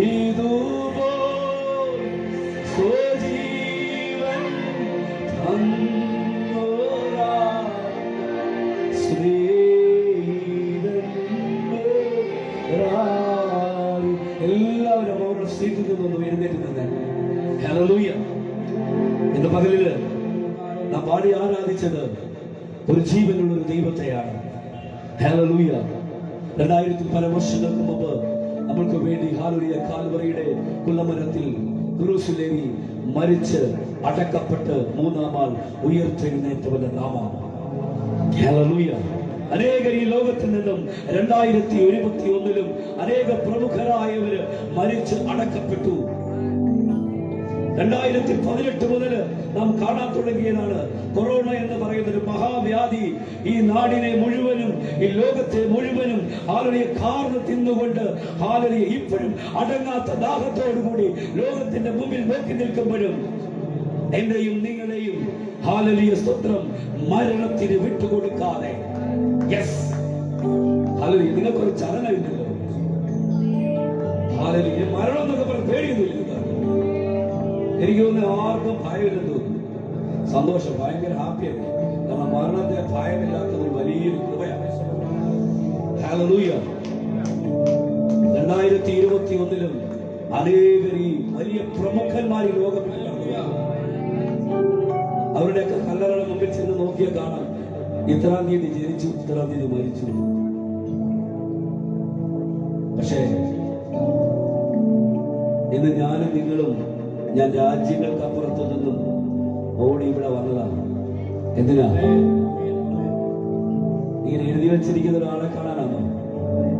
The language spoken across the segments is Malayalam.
ഇതുപോൽ സ്വജീവൻ തന്നോരാ എല്ലാവരും അവരുടെ സീറ്റിൽ നിന്നൊന്നും എഴുന്നേറ്റ് നിന്ന് ഹല്ലേലൂയ. ഇന്ന് പകലില് നാം പാടി ആരാധിച്ചത് ഒരു ജീവനുള്ള ഒരു ദൈവത്തെയാണ്. ഹല്ലേലൂയ. 2000 പല വർഷങ്ങൾക്ക് മുമ്പ് നമ്മൾക്ക് വേണ്ടി ഹല്ലേലൂയ കാൽവറിയുടെ കുല്ലമരത്തിൽ ക്രൂശിലേറി മരിച്ച് അടക്കപ്പെട്ട് മൂന്നാം നാൾ ഉയർത്തെഴുന്നേറ്റവന്റെ നാമം. ഹല്ലേലൂയ. അനേകർ ഈ ലോകത്തിൽ നിന്നും 2021 അനേക പ്രമുഖരായവര് മരിച്ച് അടക്കപ്പെട്ടു. 2018 മുതൽ നാം കാണാൻ തുടങ്ങിയതാണ് കൊറോണ എന്ന് പറയുന്ന ഒരു മഹാവ്യാധി ഈ നാടിനെ മുഴുവനും ഈ ലോകത്തെ മുഴുവനും ഹാലലിയ കാർന്ന് തിന്നുകൊണ്ട് ഹാലലിയ ഇപ്പോഴും അടങ്ങാത്ത ദാഹത്തോടുകൂടി ലോകത്തിന്റെ മുമ്പിൽ നോക്കി നിൽക്കുമ്പോഴും എന്റെയും നിങ്ങളെയും ഹാലലിയ സ്തോത്രം മരണത്തിന് വിട്ടുകൊടുക്കാതെ യെസ് ഹാലലിയ നിങ്ങൾക്കൊരു ചലനമില്ലല്ലോ. ഹാലലിയ മരണം എന്നൊക്കെ പറഞ്ഞ് പേടിയൊന്നുമില്ല. എനിക്ക് തോന്നുന്നു ആർക്കും ഭയമില്ലെന്ന് തോന്നുന്നു. സന്തോഷം, ഭയങ്കര ഹാപ്പിയാണ്. കാരണം മരണത്തെ ഭയമില്ലാത്തത് വലിയൊരു കൃപയാണ്. ഹല്ലേലൂയ. 2021 അനേകർ ഈ വലിയ പ്രമുഖന്മാർ ഈ ലോകത്തിൽ അവരുടെയൊക്കെ കല്ലറയുടെ മുമ്പിൽ ചെന്ന് നോക്കിയാൽ കാണാം ഇത്രാം തീയതി ജനിച്ചു, ഇത്രാം തീയതി മരിച്ചു. പക്ഷേ ഇന്ന് ഞാനും നിങ്ങളും ഞാൻ രാജ്യങ്ങൾക്ക് അപ്പുറത്തു നിന്നും ഓടി ഇവിടെ വന്നതാണ്. എന്തിനാ? ഇങ്ങനെ എഴുതി വെച്ചിരിക്കുന്ന ഒരാളെ കാണാനാണോ?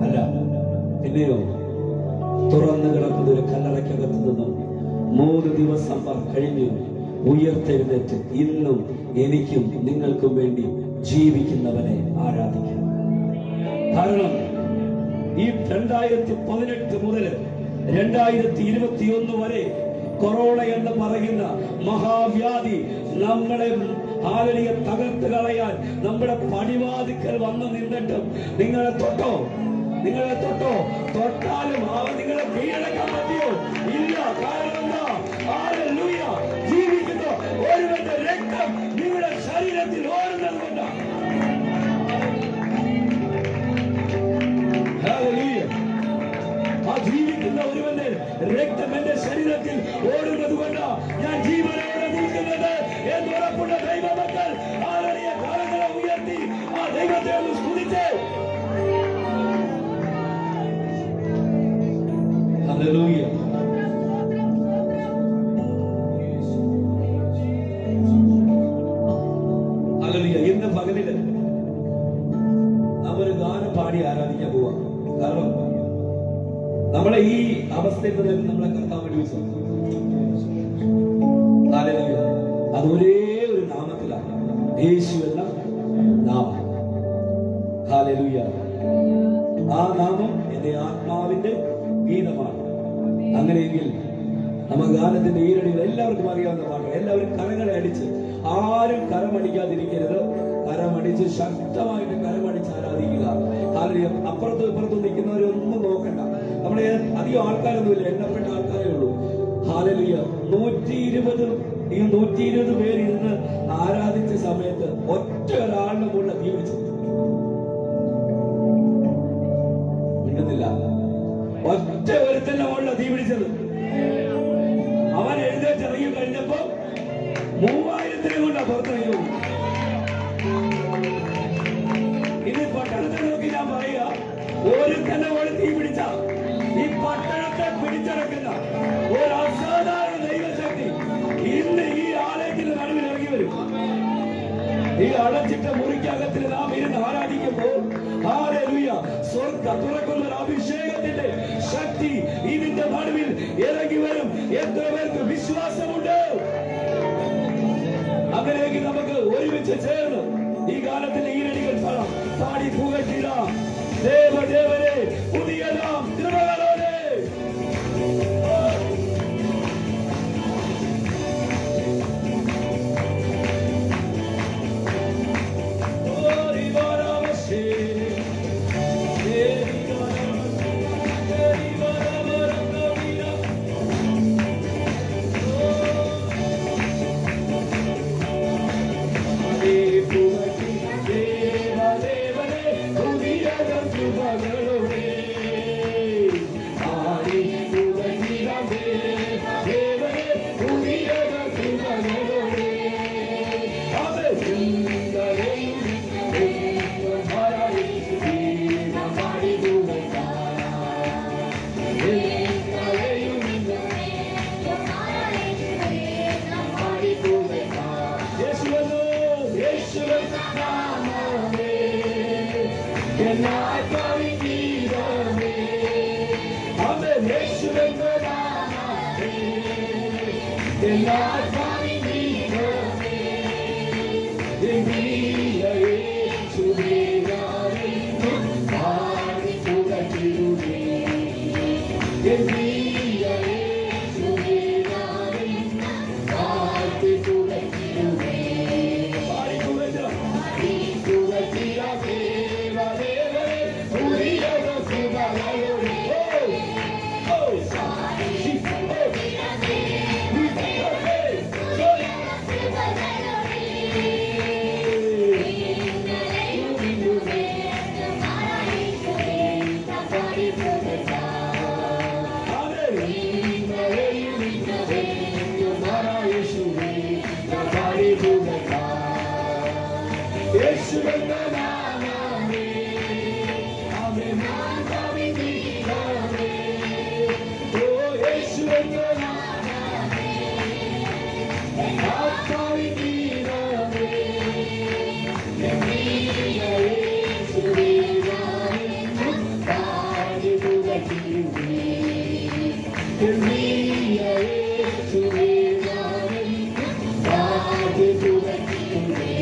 അല്ല. പിന്നെയോ തുറന്നു കിടക്കുന്ന ഒരു കല്ലറയ്ക്കകത്തു നിന്നും 3 ദിവസം കഴിഞ്ഞു ഉയർത്തെഴുന്നേറ്റ് ഇന്നും എനിക്കും നിങ്ങൾക്കും വേണ്ടി ജീവിക്കുന്നവനെ ആരാധിക്കാം. കാരണം ഈ 2018 മുതൽ 2021 വരെ കൊറോണ എന്ന് പറയുന്ന മഹാവ്യാധി നമ്മളെ ഹാലലിയ തകർത്ത് കളയാൻ നമ്മുടെ പടിവാതിക്കൽ വന്നു നിന്നിട്ടും നിങ്ങളെ തൊട്ടോ തൊട്ടാലും അവൻ നിങ്ങളെ കീഴടക്കാൻ പറ്റിയോ? ഇല്ല. കാരണം എന്താ? ഹല്ലേലൂയ. ജീവിക്കുന്ന ഒരുവന്റെ രക്തം നിങ്ങളുടെ ശരീരത്തിൽ ഓടുന്നത് കൊണ്ടാണ്. ഹല്ലേലൂയ. ആ ജീവിക്കുന്ന ഒരുവന്റെ രക്തം എന്റെ ശരീരത്തിൽ ഓടുന്നത് കൊണ്ട് ഞാൻ ജീവനോടെ നിൽക്കുന്നത് എന്ന് ഉറപ്പുള്ള ദൈവമക്കൾ ആരറിയ കാലങ്ങളെ ഉയർത്തി ആ ദൈവത്തെ ഒന്ന് സ്തുതിച്ചേ. ഹല്ലേലൂയ. ഹല്ലേലൂയ. ഇന്ന് പകലില് നമ്മൊരു ഗാനം പാടി ആരാധിക്കാൻ പോവാം. കാരണം നമ്മളെ ഈ അവസ്ഥയിൽ നിന്ന് നമ്മളെ കർത്താവ് വിളിച്ചു. ഹല്ലേലൂയ. അത് ഒരേ ഒരു നാമത്തിലാണ്, യേശു എന്ന നാമം. ഹല്ലേലൂയ. ആ നാമം എന്റെ ആത്മാവിന്റെ ഗീതമാണ്. അങ്ങനെയെങ്കിൽ നമ്മൾ ഗാനത്തിന്റെ ഈരടികൾ എല്ലാവർക്കും അറിയാവുന്ന പാട്ട്. എല്ലാവരും കരങ്ങളെ അടിച്ച്, ആരും കരമടിക്കാതിരിക്കരുത്. കരമടിച്ച് ശക്തമായിട്ട് കരമടിച്ച് ആരാധിക്കുക. ഹല്ലേലൂയ. അപ്പുറത്തും ഇപ്പുറത്തും നിൽക്കുന്നവരൊന്നും നോക്കണ്ട. നമ്മളെ അധികം ആൾക്കാരൊന്നുമില്ല, എണ്ണപ്പെട്ട ആൾക്കാരേ ഉള്ളൂ. ഹല്ലേലൂയ. 120 പേര് ഇരുന്ന് ആരാധിച്ച സമയത്ത് ഒറ്റ ഒരാളുടെ മുകളിൽ തീ പിടിച്ചു മിണ്ടുന്നില്ല. ഒറ്റ ഒരുത്തന്റെ മുകളിൽ തീ പിടിച്ചത്. അവൻ എഴുന്നേറ്റിറങ്ങി കഴിഞ്ഞപ്പോ 3000 കൊണ്ടാ പുറത്തിറങ്ങി. ഇനി പട്ടണത്തെ നോക്കി ഞാൻ പറയുക, ഒരുത്തന്റെ മുകളിൽ തീ പിടിച്ച ഈ പട്ടണത്തെ പിടിച്ചടക്കുന്ന ഒരു അസാധാരണ ദൈവശക്തി ഇന്ന് ഈ ആലയത്തിന്റെ നടുവിൽ ഇറങ്ങി വരും. ഈ അടച്ചിട്ട മുറിക്കകത്തിൽ നാം ഇരുന്ന് ആരാധിക്കുമ്പോൾ ഹല്ലേലൂയ, സ്വർഗ്ഗം തുറക്കുന്ന ഒരു അഭിഷേകത്തിന്റെ ശക്തി ഇതിന്റെ നടുവിൽ ഇറങ്ങി വരും. എത്ര പേർക്ക് വിശ്വാസമുണ്ട്? അങ്ങനെയെങ്കിൽ നമുക്ക് ഒരുമിച്ച് ചേർന്ന് ഈ ഗാനത്തിന്റെ ഈരടികൾ പാടി പുകഴ്ത്തിടാം. ദേവദേവനെ പുതിയ നാം കൃപകളോടെ യേശുവെന്ന നാമത്തിൽ എല്ലാ ആത്മാവിൻ ദീപമേ, എൻ പ്രിയ യേശുവേ ഞാനെന്നും പാടി പുകഴ്ത്തിടുമേ. എൻ പ്രിയ യേശുവേ ഞാനെന്നും പാടി പുകഴ്ത്തിടുമേ. പാടി പുകഴ്ത്തിടാം. പുകഴ്ത്തിടാം ദേവദേവനെ ഉയർന്ന സുഖമയോടെ. യേശുവെന്ന നാമമേ, ആമേൻ ആത്മാവിൻ ദീപമേ. ഓ യേശുവെന്ന നാമമേ, ആത്മാവിൻ ദീപമേ. എൻ പ്രിയ യേശുവേ ഞാനെന്നും പാടി പുകഴ്ത്തിടുമേ. എൻ പ്രിയ യേശുവേ ഞാനെന്നും പാടി പുകഴ്ത്തിടുമേ.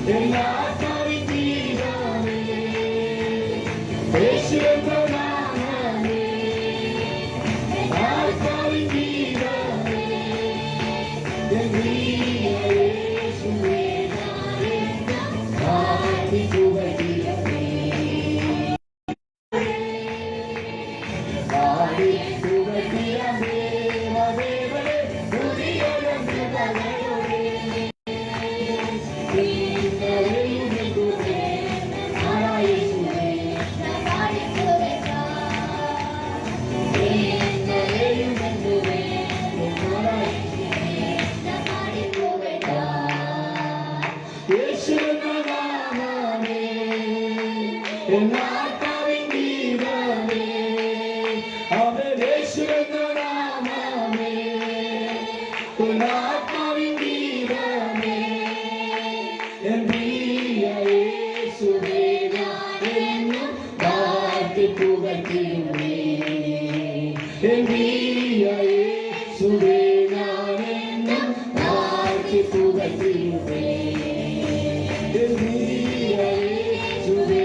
എന്നാത്മാവിൻ ദീപമേ, യേശുവെന്ന നാമമേ, ആത്മാവിൻ ദീപമേ, എൻ പ്രിയ യേശുവേ, ആദി പുകഴ്ത്തിടണേ, ആദി പുകഴ്ത്തിടണേ, ദേവനേ പുതിയൊരു കൃപകളോടെ എന്നാത്മാവിൻ ദീപമേ, അവൻ യേശുവെന്ന നാമമേ, എന്നാത്മാവിൻ ദീപമേ, എൻ പ്രിയ യേശുവേ, എന്നും വാഴ്ത്തി പുകഴ്ത്തിടുമേ, എൻ പ്രിയ യേശുവേ, എന്നും വാഴ്ത്തി പുകഴ്ത്തിടുമേ, എൻ പ്രിയ യേശുവേ,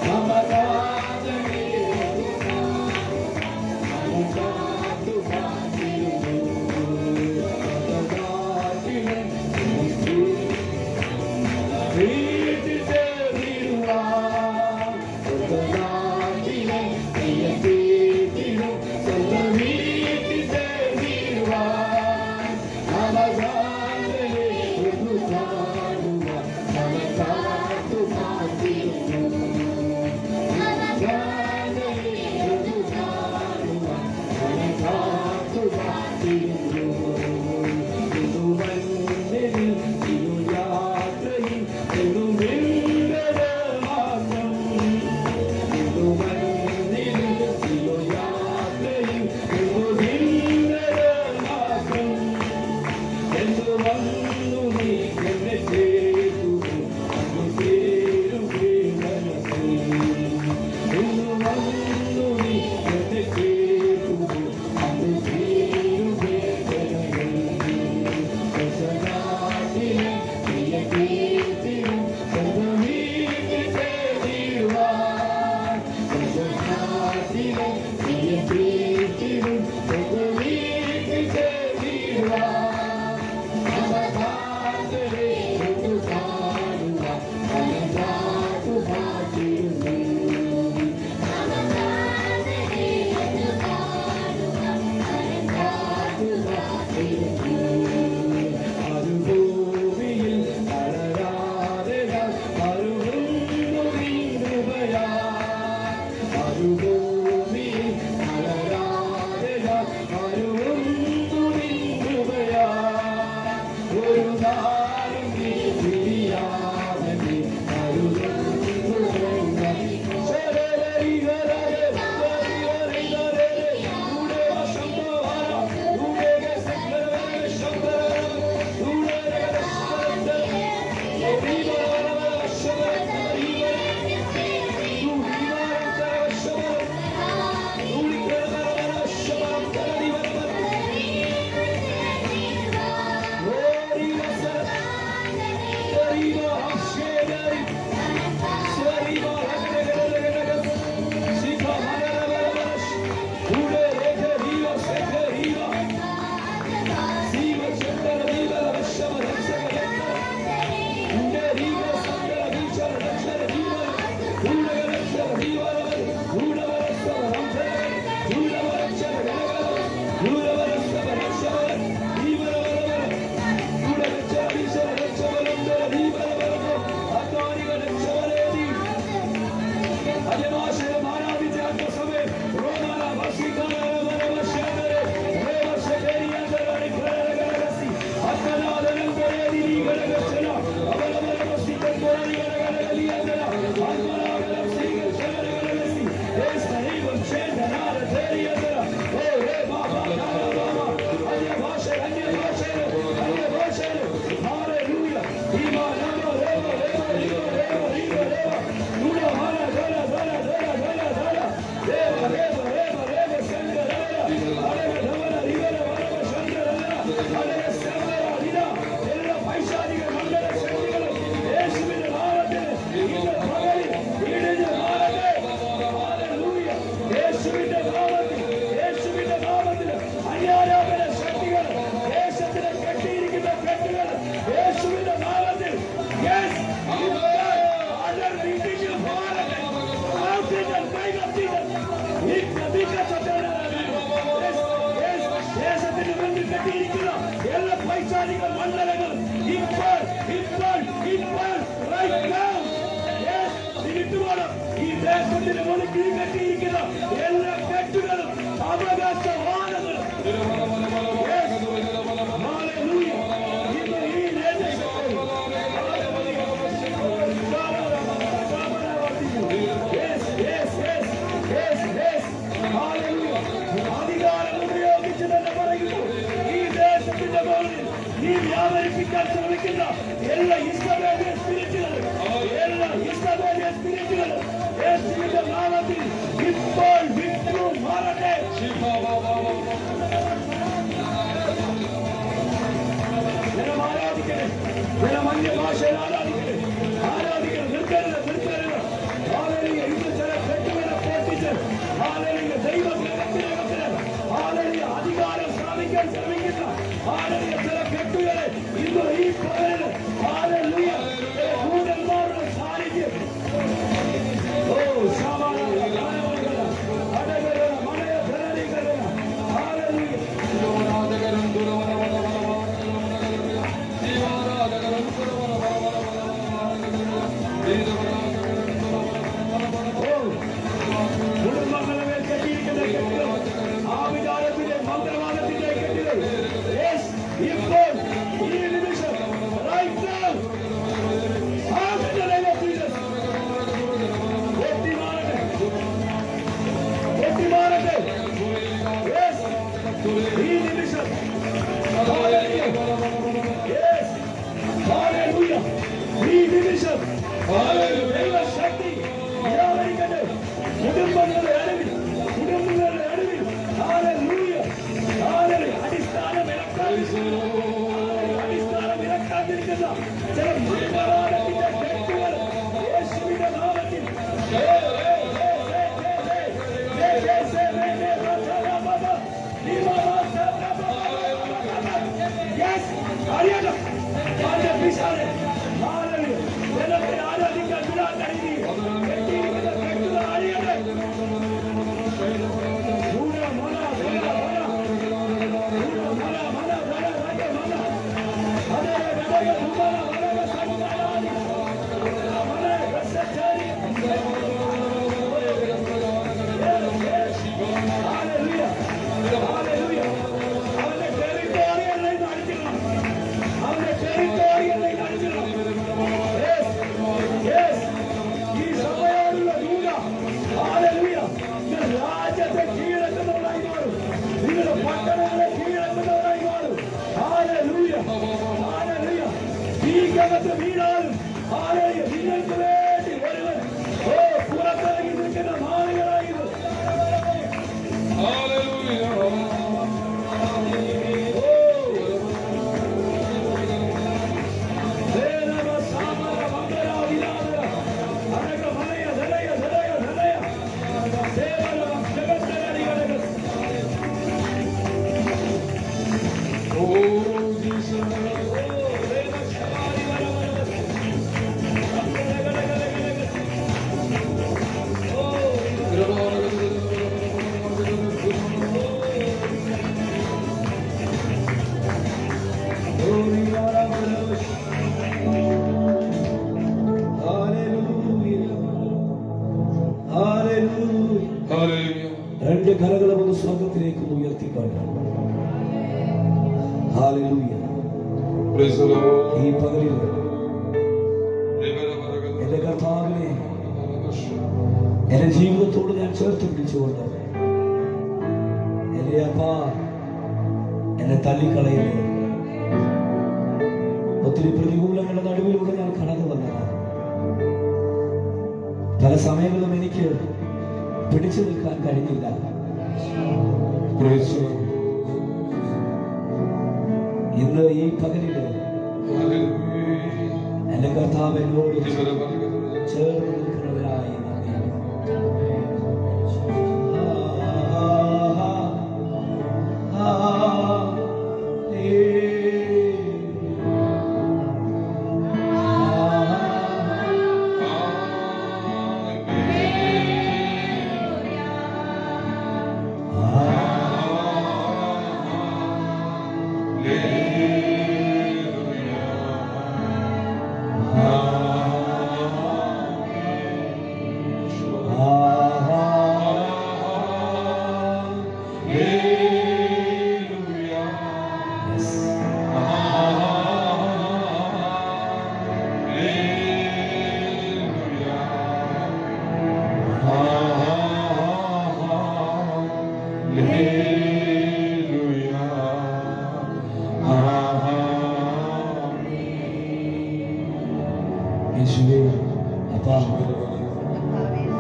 Amada ഈ ദേശത്തിന് മുകളിൽ കീഴ്കെട്ടിയിരിക്കുന്ന എല്ലാ കെട്ടുകളും അവകാശവാദങ്ങളും അധികാരം ഉപയോഗിച്ച് തന്നെ പറയുന്നു. ഈ ദേശത്തിന്റെ മുകളിൽ നീ വ്യാപരിപ്പിക്കാൻ ശ്രമിക്കുന്ന എല്ലാ ഇസ്രായേലിയ സ്പിരിറ്റുകളും യേശുവിന്റെ നാമത്തിൽ ഇപ്പോൾ വിട്ടു മാറട്ടെ. ജനം ആരാധിക്കട്ടെ, ജനം അന്യഭാഷയിൽ ആരാധിക്കട്ടെ, നിൽക്കരുത്. ഹല്ലേലൂയ. ഇത് ചില കെട്ടുകളെ പൊട്ടിച്ച് ഹല്ലേലൂയ ദൈവഗ്രഹത്തിനകത്തിന് ഹല്ലേലൂയ അധികാരം സ്ഥാപിക്കാൻ ശ്രമിക്കുന്ന ഹല്ലേലൂയ ചില കെട്ടുകളെ ഇന്ന് ഈ പകലിൽ ഹല്ലേലൂയ ദൂതന്മാരുടെ സാന്നിധ്യം കുടുംബങ്ങളെ മേൽ കെട്ടിയിരിക്കുന്ന കെട്ടുകൾ, ആവിചാരത്തിന്റെ മന്ത്രവാദത്തിന്റെ കെട്ടുകൾ ഇപ്പോൾ ഈ നിമിഷം right now ഒട്ടിമാറട്ടെ. ഈ നിമിഷം ഈ നിമിഷം ദൈവശക്തി വ്യാപരിക്കട്ടെ കുടുംബങ്ങളുടെ നടുവിൽ അടിസ്ഥാനം ഇറക്കാതിരിക്കുന്ന ചില മന്ത്രവാദത്തിന്റെ കെട്ടുകൾ യേശുവിന്റെ നാമത്തിൽ ആരാധിക്കാൻ വിടാൻ രാജ്യത്തെ കീഴടക്കുന്നവരായി മാറും. നിങ്ങളുടെ പട്ടണങ്ങളെ കീഴടക്കുന്നവരായി മാറും. തീക്കകത്ത് വീണാലും നിങ്ങൾക്ക് വേണ്ടി ഒരുവൻ പുറത്തിറങ്ങി നിൽക്കുന്ന നാളുകളായിരുന്നു. രണ്ട് കരകളും ഒന്ന് സ്വർഗത്തിലേക്ക് ഉയർത്തിക്കൊണ്ടാണ്. ഈ പകലിൽ എന്റെ കർത്താവിനെ എന്റെ ജീവിതത്തോട് ഞാൻ ചേർത്ത് പിടിച്ചുകൊണ്ട് എന്റെ അപ്പ എന്നെ തള്ളിക്കളയില്ലേ. ഒത്തിരി പ്രതികൂലങ്ങളുടെ നടുവിലൂടെ ഞാൻ കടന്നു വന്നതാണ്. പല സമയങ്ങളും എനിക്ക് പിടിച്ചു നിൽക്കാൻ കഴിഞ്ഞില്ല. ഇന്ന് ഈ പകലില് എന്റെ കർത്താവ് എന്നോട് ചേർന്ന് നിൽക്കുന്നവരായി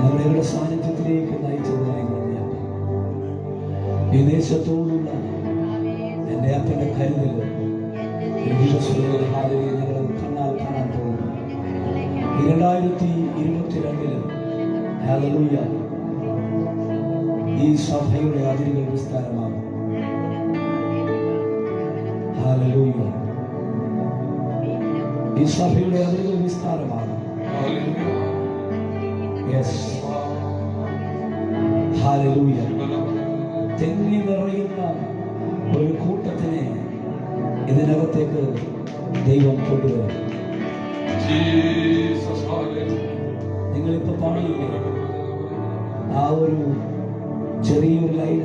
ഞങ്ങളുടെ സാന്നിധ്യത്തിലേക്ക് നയിച്ചതായി നന്ദിയപ്പ. ഈ ദേശത്തോടുള്ള എൻ്റെ അപ്പൻ്റെ കരുതൽ ഞങ്ങൾ കണ്ണാൽ കാണാൻ പോകുന്നു. 2022 ഹല്ലേലൂയ ഈ സഭയുടെ അതിരുകൾ വിസ്താരമാകും. ഹല്ലേലൂയ ഈ സഭയുടെ അതിരുകൾ വിസ്താരമാകും. Yes hallelujah. തെങ്ങി നിറയുന്ന ഒരു കൂട്ടത്തിനെ ഇതിനകത്തേക്ക് ദൈവം കൊണ്ടുവരും. നിങ്ങളിപ്പോ പാടിയില്ലേ ആ ഒരു ചെറിയൊരു ലൈൻ,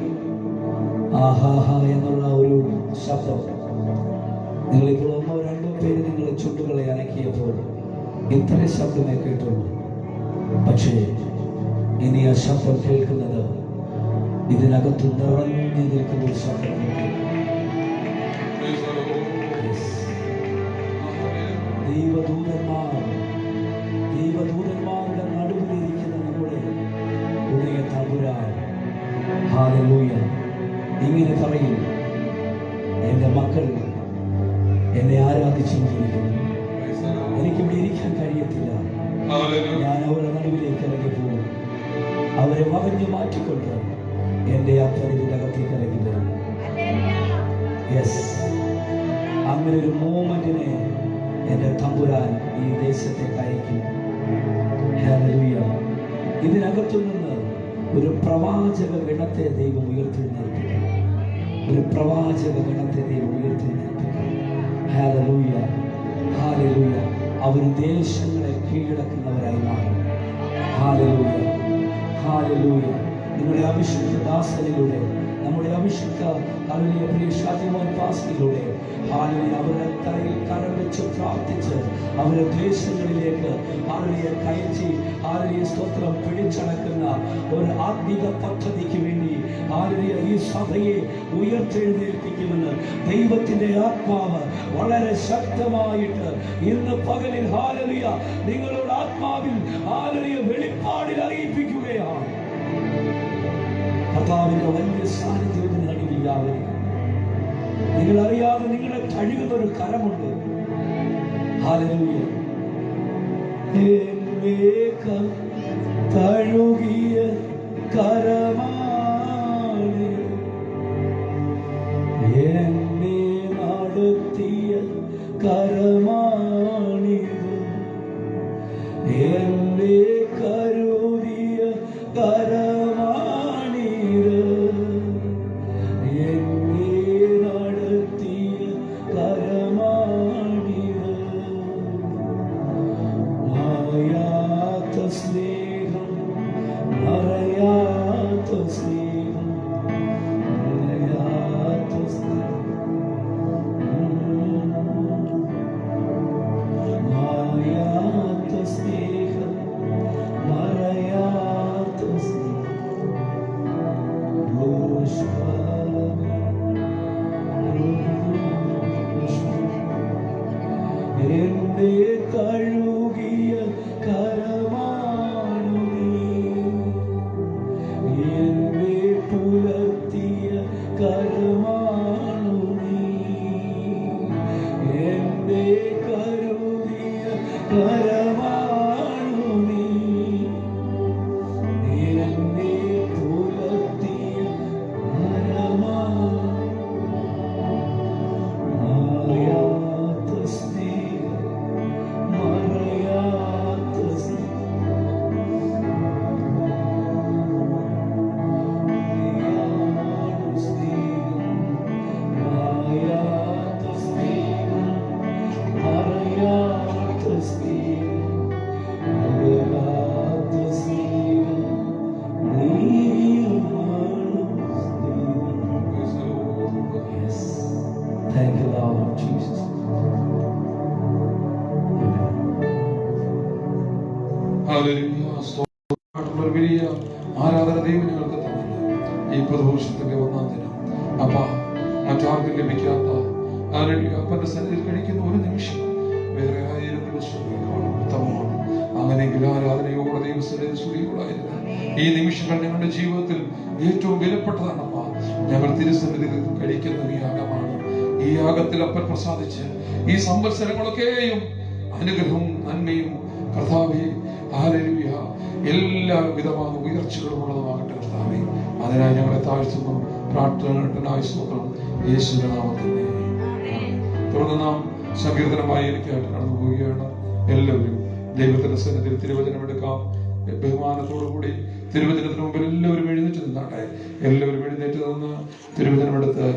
ആഹാഹ എന്നുള്ള ഒരു ശബ്ദം? നിങ്ങളിപ്പോൾ 1-2 പേര് നിങ്ങളുടെ ചുണ്ടുകളെ അനക്കിയപ്പോൾ ഇത്ര ശബ്ദമേ കേട്ടുള്ളൂ. പക്ഷേ ഇനി ആ ശബ്ദം കേൾക്കുന്നത് ഇതിനകത്ത് നിറഞ്ഞു നിൽക്കുന്ന ഒരു ശബ്ദം. ദൈവദൂതന്മാരുടെ നടുവിലിരിക്കുന്ന നമ്മുടെ ഉടയ തമ്പുരാൻ ഹല്ലേലൂയ ഇങ്ങനെ പറയും, എൻ്റെ മക്കൾ എന്നെ ആരാധിച്ചുകൊണ്ടിരിക്കുന്നു. എനിക്കിവിടെ ഇരിക്കാൻ കഴിയത്തില്ല. ഞാൻ അവരുടെ നടുവിലേക്ക് ഇറങ്ങി പോകും. അവരെ വകഞ്ഞു മാറ്റിക്കൊണ്ട് എൻ്റെ അപ്പൻ ഇതിനകത്തേക്ക് ഇറങ്ങി വരും. യെസ്, അങ്ങനെ ഒരു മൂമെന്റിനെ എൻ്റെ തമ്പുരാൻ ഈ ദേശത്തേക്ക് അയക്കും. ഹല്ലേലൂയ. ഇതിനകത്തു നിന്ന് ഒരു പ്രവാചക ഗണത്തെ ദൈവം ഉയർത്തെഴുന്നേൽപ്പിക്കും. ഒരു പ്രവാചക ഗണത്തെ ദൈവം ഉയർത്തെഴുന്നേൽപ്പിക്കും. Hallelujah hallelujah. അവർ ദേശങ്ങളെ കീഴടക്കുന്നവരായി മാറും. Hallelujah hallelujah. നിങ്ങളുടെ അഭിഷിക്ത ദാസനിലൂടെ, നമ്മുടെ അഭിഷിക്ത പ്രിയ ഷാജിമോൻ പാസ്റ്ററിലൂടെ അവരുടെ തലയിൽ കരം വെച്ച് പ്രാർത്ഥിച്ച് അവരുടെ ദേശങ്ങളിലേക്ക് കയറ്റി സ്തോത്രം പിടിച്ചടക്കുന്ന ഒരു ആത്മീക പദ്ധതിക്ക് വേണ്ടി ഈ സഭയെ ഉയർത്തെഴുന്നേൽപ്പിക്കുമെന്ന് ദൈവത്തിന്റെ ആത്മാവ് വളരെ ശക്തമായിട്ട് ഇന്ന് പകലിൽ ഹല്ലേലൂയ നിങ്ങളുടെ ആത്മാവിൽ വെളിപ്പാടിൽ അറിയിപ്പിക്കുകയാണ്. കർത്താവിന്റെ വലിയ സാന്നിധ്യത്തിന് നടുവില്ലാവരും നിങ്ങൾ അറിയാതെ നിങ്ങളെ കഴുകുന്ന ഒരു കരമുണ്ട്. ഹല്ലേലൂയ. തഴുകിയ കരമാണ് എന്നെ നടത്തിയ കരമാണിത്, എന്നെ കരുതിയ കരമാണിത്, എന്നെ നടത്തിയ കരമാണിത്. മായാത്ത സ്നേഹം, മറയാത്ത സ്നേഹം, മറയാത്ത സ്നേഹം, മായാത്ത സ്നേഹം, മറയാത്ത സ്നേഹം. എന്റെ കഴുകിയ കരമാണു നീ, എന്നെ പുലർത്തിയ കരമാണു നീ, എന്നെ കരുതിയ കരമാണു നീ, എന്നെ പുലർത്തിയ കരമാണു. മറയാത്ത സ്നേഹം, മറയാത്ത Thank you, Lord Jesus. വലിയ ആരാധന ദൈവം ഞങ്ങൾക്ക് തന്നില്ല. ഈ പ്രദോഷത്തിന്റെ 1-ാം ദിനം അപ്പ മറ്റാർക്കും ലഭിക്കാത്ത അപ്പന്റെ സന്നിധിയിൽ കഴിക്കുന്ന ഒരു നിമിഷം വേറെ 1000 ദിവസങ്ങളെക്കാളും ഉത്തമമാണ്. ആ അങ്ങനെയെങ്കിൽ ആരാധനയോടെ ദൈവസ്ഥലം സ്തുതികളായിരുന്നു. ഈ നിമിഷങ്ങൾ ഞങ്ങളുടെ ജീവിതത്തിൽ ഏറ്റവും വിലപ്പെട്ടതാണപ്പ. ഞങ്ങൾ തിരുസന്നിധിയിൽ കഴിക്കുന്ന ഈ യാഗമാണ്. ഈ യാഗത്തിൽ അപ്പൻ പ്രസാദിച്ച് ഈ സംവത്സരങ്ങളൊക്കെയും അനുഗ്രഹവും നന്മയും കർത്താവേ ഹല്ലേലൂയ എല്ലാ വിധമായ ഉയർച്ചകളും ഉള്ളതുമാകട്ടെ കർത്താവേ. അതിനായി ഞങ്ങളെ താഴ്ത്തുന്നു. പ്രാർത്ഥനകൾക്കായി സ്തോത്രം യേശുവിന്റെ നാമത്തിൽ. തുടർന്ന് നാം സങ്കീർത്തനമായി എനിക്കായിട്ട് കടന്നു പോവുകയാണ്. എല്ലാവരും ദൈവത്തിന്റെ സന്നിധിയിൽ തിരുവചനം എടുക്കാം. ബഹുമാനത്തോടുകൂടി തിരുവചനത്തിന് മുമ്പിൽ എല്ലാവരും എഴുന്നേറ്റ് നിന്നാട്ടെ. എല്ലാവരും എഴുന്നേറ്റ് നിന്ന് തിരുവചനമെടുത്ത്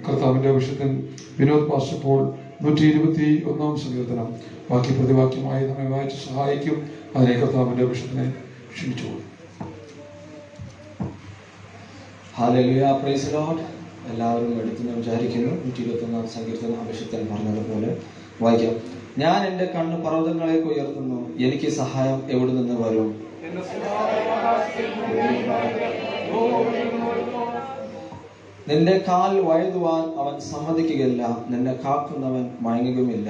കർത്താവിന്റെ അഭിഷേകൻ വിനോദ് പാസ്റ്റർ പോൾ 121 സങ്കീർത്തനം വാക്യ പ്രതിവാക്യമായി നമ്മെ വായിച്ച് സഹായിക്കും. അതിനെ കർത്താവിന്റെ അഭിഷേകനെ ക്ഷണിച്ചു. Hallelujah, praise Lord. എല്ലാവരും എടുത്തെന്ന് വിചാരിക്കുന്നു. 121 സങ്കീർത്തനം അഭിഷേകൻ പറഞ്ഞതുപോലെ വായിക്കാം. ഞാൻ എൻ്റെ കണ്ണ് പർവ്വതങ്ങളേക്ക് ഉയർത്തുന്നു, എനിക്ക് സഹായം എവിടെ നിന്ന് വരും? നിന്റെ കാൽ വഴുതുവാൻ അവൻ സമ്മതിക്കുകയില്ല, നിന്നെ കാക്കുന്നവൻ മയങ്ങുകയുമില്ല.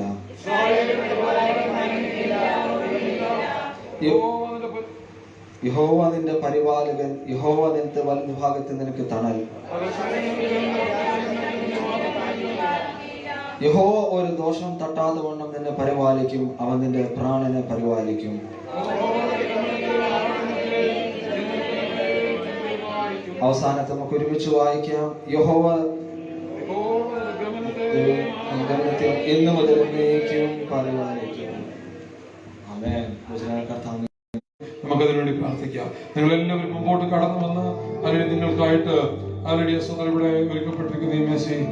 യഹോവ നിന്റെ പരിപാലകൻ, യഹോവ നിന്റെ വലതുഭാഗത്ത് നിനക്ക് തണൽ. യഹോവ ഒരു ദോഷം തട്ടാതെ വണ്ണം നിന്നെ പരിപാലിക്കും, അവൻ നിന്റെ പ്രാണനെ പരിപാലിക്കും. അവസാനത്തെ നമുക്ക് ഒരുമിച്ച് വായിക്കാം. യഹോവ ഇന്നു മുതൽ എന്നേക്കും പരിപാലിക്കും. ആമേൻ. കർത്താവ് നമുക്കതിനു വേണ്ടി പ്രാർത്ഥിക്കാം. നിങ്ങൾ എല്ലാവരും മുമ്പോട്ട് കടന്നു വന്ന് അല്ലെങ്കിൽ നിങ്ങൾക്കായിട്ട് ഹല്ലേലൂയ സ്തോത്രം ഇവിടെ ഒരുക്കപ്പെട്ടിരിക്കുന്ന ഈ മേശയിൽ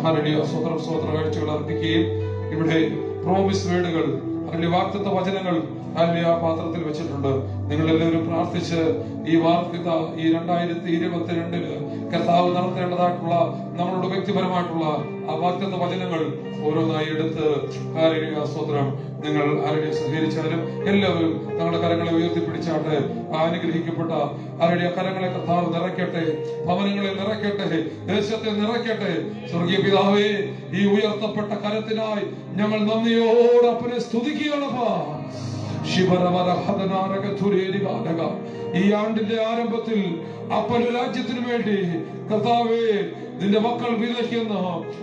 ഹല്ലേലൂയ സ്തോത്രം സ്തോത്ര കാഴ്ചകൾ അർപ്പിക്കുകയും ഇവിടെ പ്രോമിസ് വേർഡുകൾ അല്ലെങ്കിൽ വാഗ്ദത്ത വചനങ്ങൾ ഹല്ലേലൂയ പാത്രത്തിൽ വെച്ചിട്ടുണ്ട്. നിങ്ങൾ എല്ലാവരും പ്രാർത്ഥിച്ച് ഈ വാർത്ത ഈ 2022 കർത്താവ് നടത്തേണ്ടതായിട്ടുള്ള നമ്മളുടെ വ്യക്തിപരമായിട്ടുള്ള ആ വാഗ്ദത്ത വചനങ്ങൾ ഓരോന്നായി എടുത്ത് ഹല്ലേലൂയ സ്തോത്രം നിങ്ങൾ ഹല്ലേലൂയ സ്വീകരിച്ചാലും എല്ലാവരും തങ്ങളുടെ കരങ്ങളെ ഉയർത്തിപ്പിടിച്ചാട്ടെ. അനുഗ്രഹിക്കപ്പെട്ട ഹല്ലേലൂയ കരങ്ങളെ കർത്താവ് നിറയ്ക്കട്ടെ, ഭവനങ്ങളെ നിറയ്ക്കട്ടെ, ദേശത്തെ നിറയ്ക്കട്ടെ. സ്വർഗീയ പിതാവേ, ഈ ഉയർത്തപ്പെട്ട കരത്തിനായി ഞങ്ങൾ നന്ദിയോടെ അപ്പനെ സ്തുതിക്കുകയാണപ്പാ. ഈ ആണ്ടിന്റെ ആരംഭത്തിൽ അപ്പന്റെ രാജ്യത്തിനു വേണ്ടി കർത്താവേ നിന്റെ മക്കൾ വിതയ്ക്കുന്ന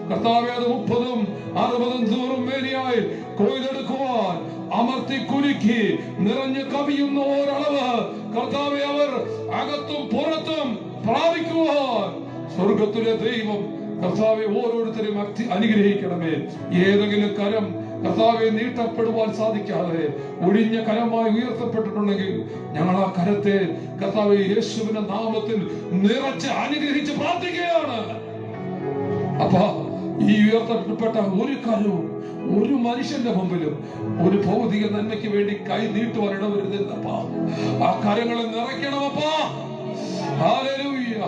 കർത്താവേ അത് 30ഉം 60ഉം ദൂരം മേനിയായി കൊയ്തെടുക്കുവാൻ അമർത്തി കുലുക്കി നിറഞ്ഞു കവിയുന്ന ഒരളവ് കർത്താവേ അവർ അകത്തും പുറത്തും പ്രാപിക്കുവാൻ സ്വർഗത്തിലെ ദൈവം കർത്താവെ ഓരോരുത്തരും അനുഗ്രഹിക്കണമേ. ഏതെങ്കിലും കരം കർത്താവെ നീട്ടപ്പെടുവാൻ സാധിക്കാതെ ഒഴിഞ്ഞ കരമായി ഉയർത്തപ്പെട്ടിട്ടുണ്ടെങ്കിൽ ഞങ്ങൾ ആ കരത്തെ കർത്താവെ യേശുവിന്റെ നാമത്തിൽ നിറച്ച് അനുഗ്രഹിച്ച് പ്രാർത്ഥിക്കുകയാണ്. അപ്പാ, ഈ ഉയർത്തപ്പെട്ട ഒരു കരവും ഒരു മനുഷ്യന്റെ മുമ്പിലും ഒരു ഭൗതിക നന്മയ്ക്ക് വേണ്ടി കൈ നീട്ടുവാൻ ഇടവരുന്നപ്പാ. ആ കരങ്ങളെ നിറയ്ക്കണമപ്പാ. ഹല്ലേലൂയ.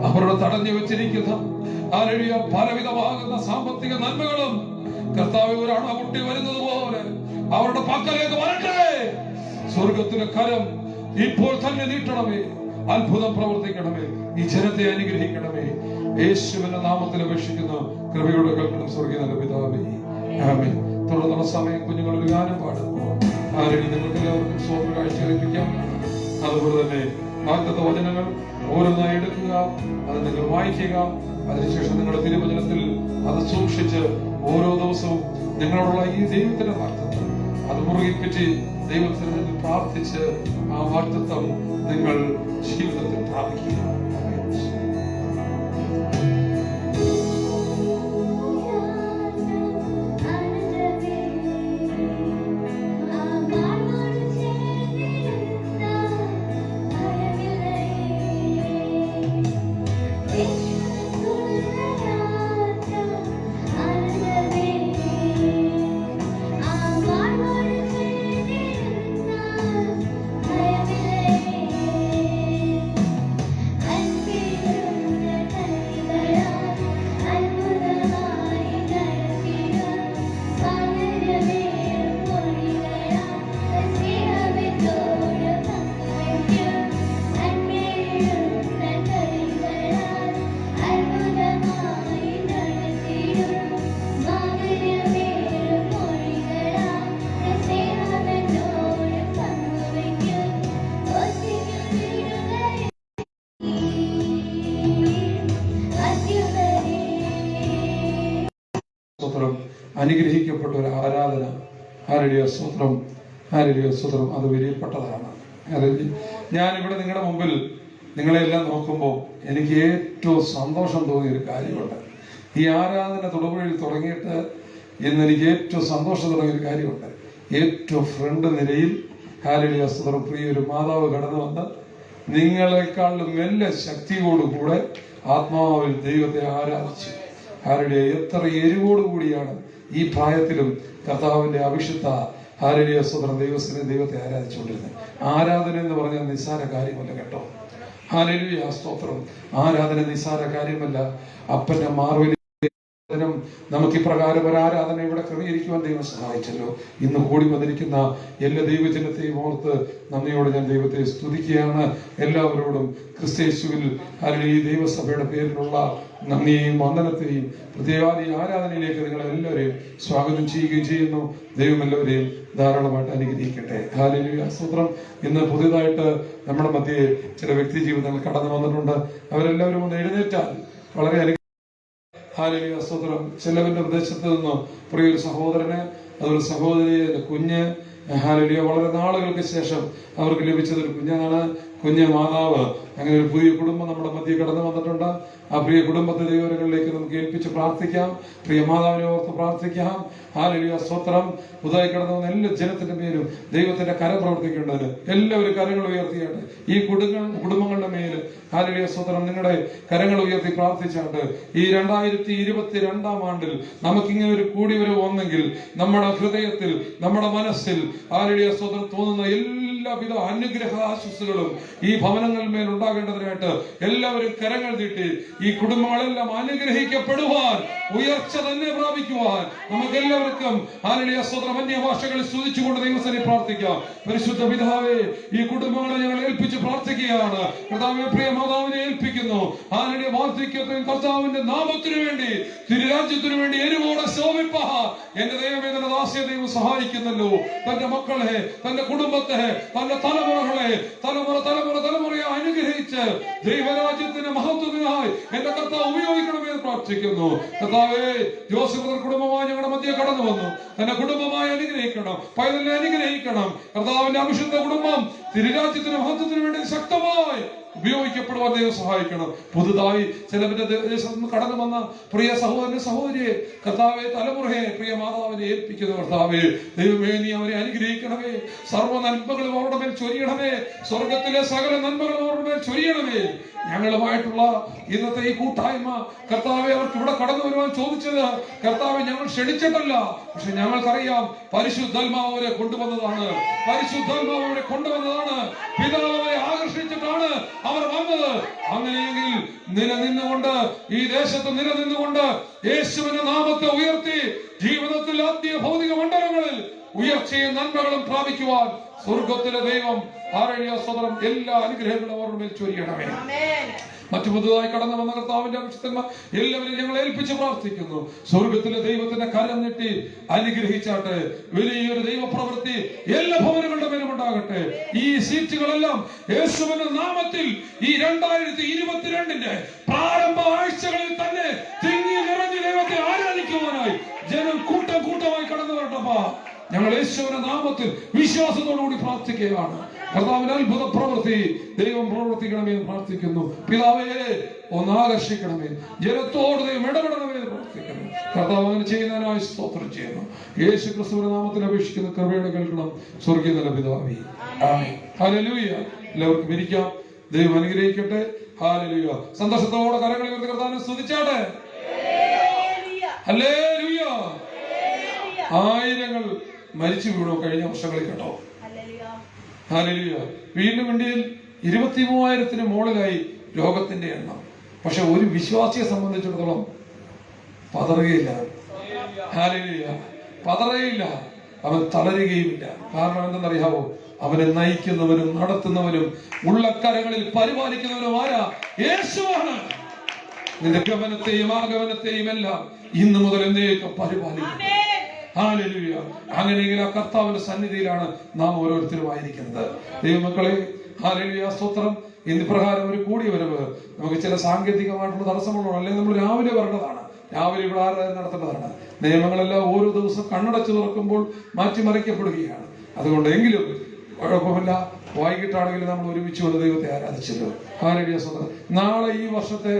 അവരുടെ തടഞ്ഞു വെച്ചിരിക്കുന്ന ഹല്ലേലൂയ പലവിധമാകുന്ന സാമ്പത്തിക നന്മകളും കർത്താവേ ഒരു അണപൊട്ടി വരുന്നത് പോലെ അവരുടെ പക്കലേക്ക് വരട്ടെ. സ്വർഗത്തിലെ കരം ഇപ്പോൾ തന്നെ നീട്ടണമേ. അത്ഭുതം പ്രവർത്തിക്കണമേ. ഈ ജനത്തെ അനുഗ്രഹിക്കണമേ. യേശുവിന്റെ നാമത്തിൽ അപേക്ഷിക്കുന്ന കൃപയുടെ കേൾക്കണം സ്വർഗീയ നല്ല പിതാവേ. ആമേൻ. തുടർന്നുള്ള സമയം കുഞ്ഞുങ്ങൾ ഒരു ഗാനം പാടുന്നു. ആരെങ്കിലും നിങ്ങൾക്ക് എല്ലാവർക്കും സ്വന്തം കാഴ്ച ഏൽപ്പിക്കാം. അതുപോലെ തന്നെ വാഗ്ദത്ത വചനങ്ങൾ ഓരോന്നായി എടുക്കുക, അത് നിങ്ങൾ വായിക്കുക. അതിനുശേഷം നിങ്ങളുടെ തിരുവചനത്തിൽ അത് സൂക്ഷിച്ച് ഓരോ ദിവസവും നിങ്ങളോടുള്ള ഈ ദൈവത്തിന്റെ വാഗ്ദത്തം അത് മുറുകെ പറ്റി ദൈവത്തിന് പ്രാർത്ഥിച്ച് ആ വാഗ്ദത്തം നിങ്ങൾ ജീവിതത്തിൽ പ്രാപിക്കുക. Yeah. അനുഗ്രഹിക്കപ്പെട്ട ഒരു ആരാധന. ഹല്ലേലൂയ, സ്തോത്രം, ഹല്ലേലൂയ, സ്തോത്രം. അത് വിലപ്പെട്ടതാണ്. ഞാൻ ഇവിടെ നിങ്ങളുടെ മുമ്പിൽ നിങ്ങളെല്ലാം നോക്കുമ്പോൾ എനിക്ക് ഏറ്റവും സന്തോഷം തോന്നിയ ഒരു കാര്യമുണ്ട്. ഈ ആരാധന തൊടുപുഴയിൽ തുടങ്ങിയിട്ട് ഇന്ന് എനിക്ക് ഏറ്റവും സന്തോഷം തുടങ്ങിയ ഒരു കാര്യമുണ്ട്. ഏറ്റവും ഫ്രണ്ട് നിരയിൽ ഹല്ലേലൂയ, സ്തോത്രം, പ്രിയ ഒരു മാതാവ് കടന്നു വന്ന് നിങ്ങളെക്കാളും എല്ലാ ശക്തിയോടുകൂടെ ആത്മാവിൽ ദൈവത്തെ ആരാധിച്ചു. ഹല്ലേലൂയ, എത്ര എരിവോടുകൂടിയാണ് ഈ പ്രായത്തിലും കർത്താവിന്റെ അഭിഷിക്ത ഹല്ലേലൂയ, സ്തോത്രം, ദൈവത്തെ ആരാധിച്ചുകൊണ്ടിരുന്നത്. ആരാധന എന്ന് പറഞ്ഞാൽ നിസ്സാര കാര്യമല്ല കേട്ടോ. ഹല്ലേലൂയ, സ്തോത്രം. ആരാധന നിസ്സാര കാര്യമല്ല. അപ്പന്റെ മാർവലി നമുക്ക് ഇപ്രകാരം ഒരു ആരാധന ഇവിടെ ക്രമീകരിക്കുവാൻ ദൈവം സഹായിച്ചല്ലോ. ഇന്ന് കൂടി വന്നിരിക്കുന്ന എല്ലാ ദൈവജനത്തെയും ഓർത്ത് നന്ദിയോടെ ഞാൻ ദൈവത്തെ സ്തുതിക്കുകയാണ്. എല്ലാവരോടും ക്രിസ്തയേശുവിൽ അല്ലെങ്കിൽ ഈ ദൈവസഭയുടെ പേരിലുള്ള നന്ദിയെയും വന്ദനത്തെയും പ്രത്യേക ഈ ആരാധനയിലേക്ക് നിങ്ങൾ എല്ലാവരെയും സ്വാഗതം ചെയ്യുകയും ചെയ്യുന്നു. ദൈവം എല്ലാവരെയും ധാരാളമായിട്ട് അനുഗ്രഹിക്കട്ടെ. ഹല്ലേലൂയ, സ്തോത്രം. ഇന്ന് പുതിയതായിട്ട് നമ്മുടെ മധ്യേ ചില വ്യക്തി ജീവിതങ്ങൾ കടന്നു വന്നിട്ടുണ്ട്. അവരെല്ലാവരും ഒന്ന് എഴുന്നേറ്റാൽ വളരെ ഹല്ലേലൂയ, സ്തോത്രം. ചിലവന്റെ പ്രദേശത്ത് നിന്നും പ്രിയൊരു സഹോദരന്, അതൊരു സഹോദരി, കുഞ്ഞ്, ഹല്ലേലൂയ, വളരെ നാളുകൾക്ക് ശേഷം അവർക്ക് ലഭിച്ചതൊരു കുഞ്ഞാണ്. കുഞ്ഞ് മാതാവ്. അങ്ങനെ ഒരു പുതിയ കുടുംബം നമ്മുടെ മധ്യ കടന്നു വന്നിട്ടുണ്ട്. ആ പ്രിയ കുടുംബത്തെ ദൈവങ്ങളിലേക്ക് നമുക്ക് ഏൽപ്പിച്ച് പ്രാർത്ഥിക്കാം. പ്രിയ മാതാവിനെ ഓർത്ത് പ്രാർത്ഥിക്കാം. ഹല്ലേലൂയ, സ്തോത്രം. പുതുതായി കടന്നു വന്ന എല്ലാ ജനത്തിന്റെ പേരും ദൈവത്തിന്റെ കരം പ്രവർത്തിക്കേണ്ടതിന് എല്ലാവരും കരങ്ങൾ ഉയർത്തിയാട്ട് ഈ കുടുംബങ്ങളുടെ മേല് ഹല്ലേലൂയ, സ്തോത്രം, നിങ്ങളുടെ കരങ്ങൾ ഉയർത്തി പ്രാർത്ഥിച്ചാട്ട് ഈ 2022 ആണ്ടിൽ നമുക്കിങ്ങനെ ഒരു കൂടിവരവ് വന്നെങ്കിൽ നമ്മുടെ ഹൃദയത്തിൽ, നമ്മുടെ മനസ്സിൽ ഹല്ലേലൂയ, സ്തോത്രം, തോന്നുന്ന എല്ലാവിധ അനുഗ്രഹ ആശംസകളും ഈ ഭവനങ്ങളിന്മേൽ ഉണ്ടാകേണ്ടതിനായിട്ട് എല്ലാവരും കരങ്ങൾ നീട്ടി ഈ കുടുംബങ്ങളെല്ലാം അനുഗ്രഹിക്കപ്പെടുവാൻ, ഉയർച്ച തന്നെ പ്രാപിക്കുവാൻ നമുക്ക് എല്ലാവർക്കും ഹല്ലേലൂയ, സ്തോത്രം, അന്യഭാഷകളിൽ സ്തുതിച്ചുകൊണ്ട് ദൈവസന്നിധിയിൽ പ്രാർത്ഥിക്കാം. പരിശുദ്ധ പിതാവേ, ഈ കുടുംബങ്ങളെ ഞങ്ങൾ ഏൽപ്പിച്ച് പ്രാർത്ഥിക്കുകയാണ്. കർത്താവേ, പ്രിയ മാതാവിനെ ഏൽപ്പിക്കുന്നു. ഹല്ലേലൂയ, വാർദ്ധക്യത്തിൽ കർത്താവിന്റെ നാമത്തിനു വേണ്ടി, തിരുരാജ്യത്തിനു വേണ്ടി എരിവോടെ ശോഭിപ്പാൻ എന്റെ ദൈവമേ, തന്റെ ദാസിയെ ദൈവം സഹായിക്കുന്നല്ലോ. തന്റെ മക്കളെ, തന്റെ കുടുംബത്തെ, തന്റെ തലമുറകളെ തലമുറയെ അനുഗ്രഹിച്ച് ദൈവരാജ്യത്തിന്റെ മഹത്വത്തിനായി എന്റെ കർത്താവ് ഉപയോഗിക്കണമെന്ന് പ്രാർത്ഥിക്കുന്നു. കർത്താവേ, ജോസഫ് കുടുംബമായി ഞങ്ങളുടെ മധ്യ കടന്നു വന്നു. തന്റെ കുടുംബമായി അനുഗ്രഹിക്കണം, പൈതലിനെ അനുഗ്രഹിക്കണം. കർത്താവിന്റെ അഭിഷിക്ത കുടുംബം തിരുരാജ്യത്തിന്റെ മഹത്വത്തിന് വേണ്ടി ശക്തമായി ഉപയോഗിക്കപ്പെടുവാൻ ദൈവം സഹായിക്കണം. പുതുതായി ചിലവരുടെ ദേശത്ത് നിന്ന് കടന്നു വന്ന പ്രിയ സഹോദരനെ, സഹോദരിയെ, കർത്താവെ, തലമുറയെ, പ്രിയ മാതാവിനെ ഏൽപ്പിക്കുന്നു. കർത്താവെ, ദൈവമേ, നീ അവരെ അനുഗ്രഹിക്കണമേ. സർവ്വ നന്മകളും അവരുടെ മേൽ ചൊരിയണമേ. സ്വർഗത്തിലെ സകല നന്മകളും അവരുടെ മേൽ ചൊരിയണമേ. ഞങ്ങളുമായിട്ടുള്ള ഇന്നത്തെ ഈ കൂട്ടായ്മ കർത്താവെ, അവർക്ക് ഇവിടെ കടന്നു വരുവാൻ ചോദിച്ചത് കർത്താവെ ഞങ്ങൾ ക്ഷണിച്ചിട്ടല്ല, പക്ഷെ ഞങ്ങൾക്കറിയാം പരിശുദ്ധാത്മാവ് അവരെ കൊണ്ടുവന്നതാണ്. പരിശുദ്ധാത്മാവ് അവരെ കൊണ്ടുവന്നതാണ്. പിതാവ് അവരെ ആകർഷിച്ചിട്ടാണ് അവർ വന്നത്. അങ്ങനെയെങ്കിൽ നിലനിന്നുകൊണ്ട്, ഈ ദേശത്ത് നിലനിന്നുകൊണ്ട് യേശുവിന്റെ നാമത്തെ ഉയർത്തി ജീവിതത്തിൽ ആത്മീയ ഭൗതിക മണ്ഡലങ്ങളിൽ ഉയർച്ചയും നന്മകളും പ്രാപിക്കുവാൻ സ്വർഗത്തിലെ ദൈവം ഹല്ലേലൂയ, സ്തോത്രം, എല്ലാ അനുഗ്രഹങ്ങളും അവരുടെ മേൽ ചൊരിയണമേ. മറ്റു പുതുതായി കടന്നു വന്ന കർത്താവിന്റെ അഭിഷിക്തന്മാർ എല്ലാവരും ഞങ്ങൾ ഏൽപ്പിച്ച് പ്രാർത്ഥിക്കുന്നു. സ്വർഗത്തിലെ ദൈവത്തിന്റെ കരം നീട്ടി അനുഗ്രഹിച്ചാട്ടെ. വലിയൊരു ദൈവപ്രവൃത്തി എല്ലാ ഭവനങ്ങളുടെ മേലും ഉണ്ടാകട്ടെ. ഈ സീറ്റുകളെല്ലാം യേശുവിന്റെ നാമത്തിൽ ഈ 2022 പ്രാരംഭ ആഴ്ചകളിൽ തന്നെ തിങ്ങി നിറഞ്ഞ് ദൈവത്തെ ആരാധിക്കുവാനായി ജനം കൂട്ടമായി കടന്നു വരട്ടപ്പാ. ഞങ്ങൾ യേശുവിന്റെ നാമത്തിൽ വിശ്വാസത്തോടുകൂടി പ്രാർത്ഥിക്കുകയാണ്. കർത്താവിന്റെ അത്ഭുത പ്രവൃത്തി ദൈവം പ്രവർത്തിക്കണമേ എന്ന് പ്രാർത്ഥിക്കുന്നു. പിതാവേ, ഒന്ന് ആകർഷിക്കണമേ. ജനത്തോട് ദൈവം ഇടപെടണമേ എന്ന് പ്രാർത്ഥിക്കുന്നു. കർത്താവ് അങ്ങനെ ചെയ്യുന്നതിനായി സ്തോത്രം ചെയ്യുന്നു. യേശു ക്രിസ്തുവിന്റെ നാമത്തിൽ അപേക്ഷിക്കുന്ന കൃപയുടെ കേൾക്കണം സ്വർഗീയ നല്ല പിതാവേ. ആമേൻ. ഹല്ലേലൂയ. എല്ലാവർക്കും ഇരിക്കാം. ദൈവം അനുഗ്രഹിക്കട്ടെ. ഹല്ലേലൂയ. സന്തോഷത്തോടെ കരങ്ങൾ ഉയർത്തി കർത്താവിനെ സ്തുതിച്ചാട്ടെ. ഹല്ലേലൂയ. ആയിരങ്ങൾ മരിച്ചു വീണു കഴിഞ്ഞ വർഷങ്ങളിൽ കേട്ടോ. ഹല്ലേലൂയ. വീണ്ടും ഇന്ത്യയിൽ 23,000-ന് മുകളിലായി രോഗത്തിന്റെ എണ്ണം. പക്ഷെ ഒരു വിശ്വാസിയെ സംബന്ധിച്ചിടത്തോളം പതറുകയില്ല. ഹല്ലേലൂയ. പതറുകയില്ല. അവൻ തളരുകയുമില്ല. കാരണം എന്തെന്നറിയാവോ? അവനെ നയിക്കുന്നവനും നടത്തുന്നവനും ഉള്ളക്കരങ്ങളിൽ പരിപാലിക്കുന്നവനും ആരാ? യേശുവാണ്. നിന്റെ ഗമനത്തെയും ആഗമനത്തെയും എല്ലാം ഇന്നു മുതൽ എന്നേക്കും പരിപാലിക്കും. ഹല്ലേലൂയ. അങ്ങനെയെങ്കിൽ ആ കർത്താവിന്റെ സന്നിധിയിലാണ് നാം ഓരോരുത്തരുമായിരിക്കുന്നത്. ദൈവമക്കളെ, ഹല്ലേലൂയ, സ്തോത്രം. ഇന്ന് പ്രകാരം ഒരു കൂടിവരവ് നമുക്ക് ചില സാങ്കേതികമായിട്ടുള്ള തടസ്സങ്ങളുള്ളൂ. അല്ലെങ്കിൽ നമ്മൾ രാവിലെ വരേണ്ടതാണ്, രാവിലെ ഇവിടെ ആരാധന നടത്തേണ്ടതാണ്. നിയമങ്ങളെല്ലാം ഓരോ ദിവസം കണ്ണടച്ചു തുറക്കുമ്പോൾ മാറ്റിമറിക്കപ്പെടുകയാണ്. അതുകൊണ്ട് എങ്കിലും കുഴപ്പമില്ല, വൈകിട്ടാണെങ്കിലും നമ്മൾ ഒരുമിച്ച് വന്ന് ദൈവത്തെ ആരാധിച്ചല്ലോ. ഹല്ലേലൂയ സ്തോത്രം. നാളെ ഈ വർഷത്തെ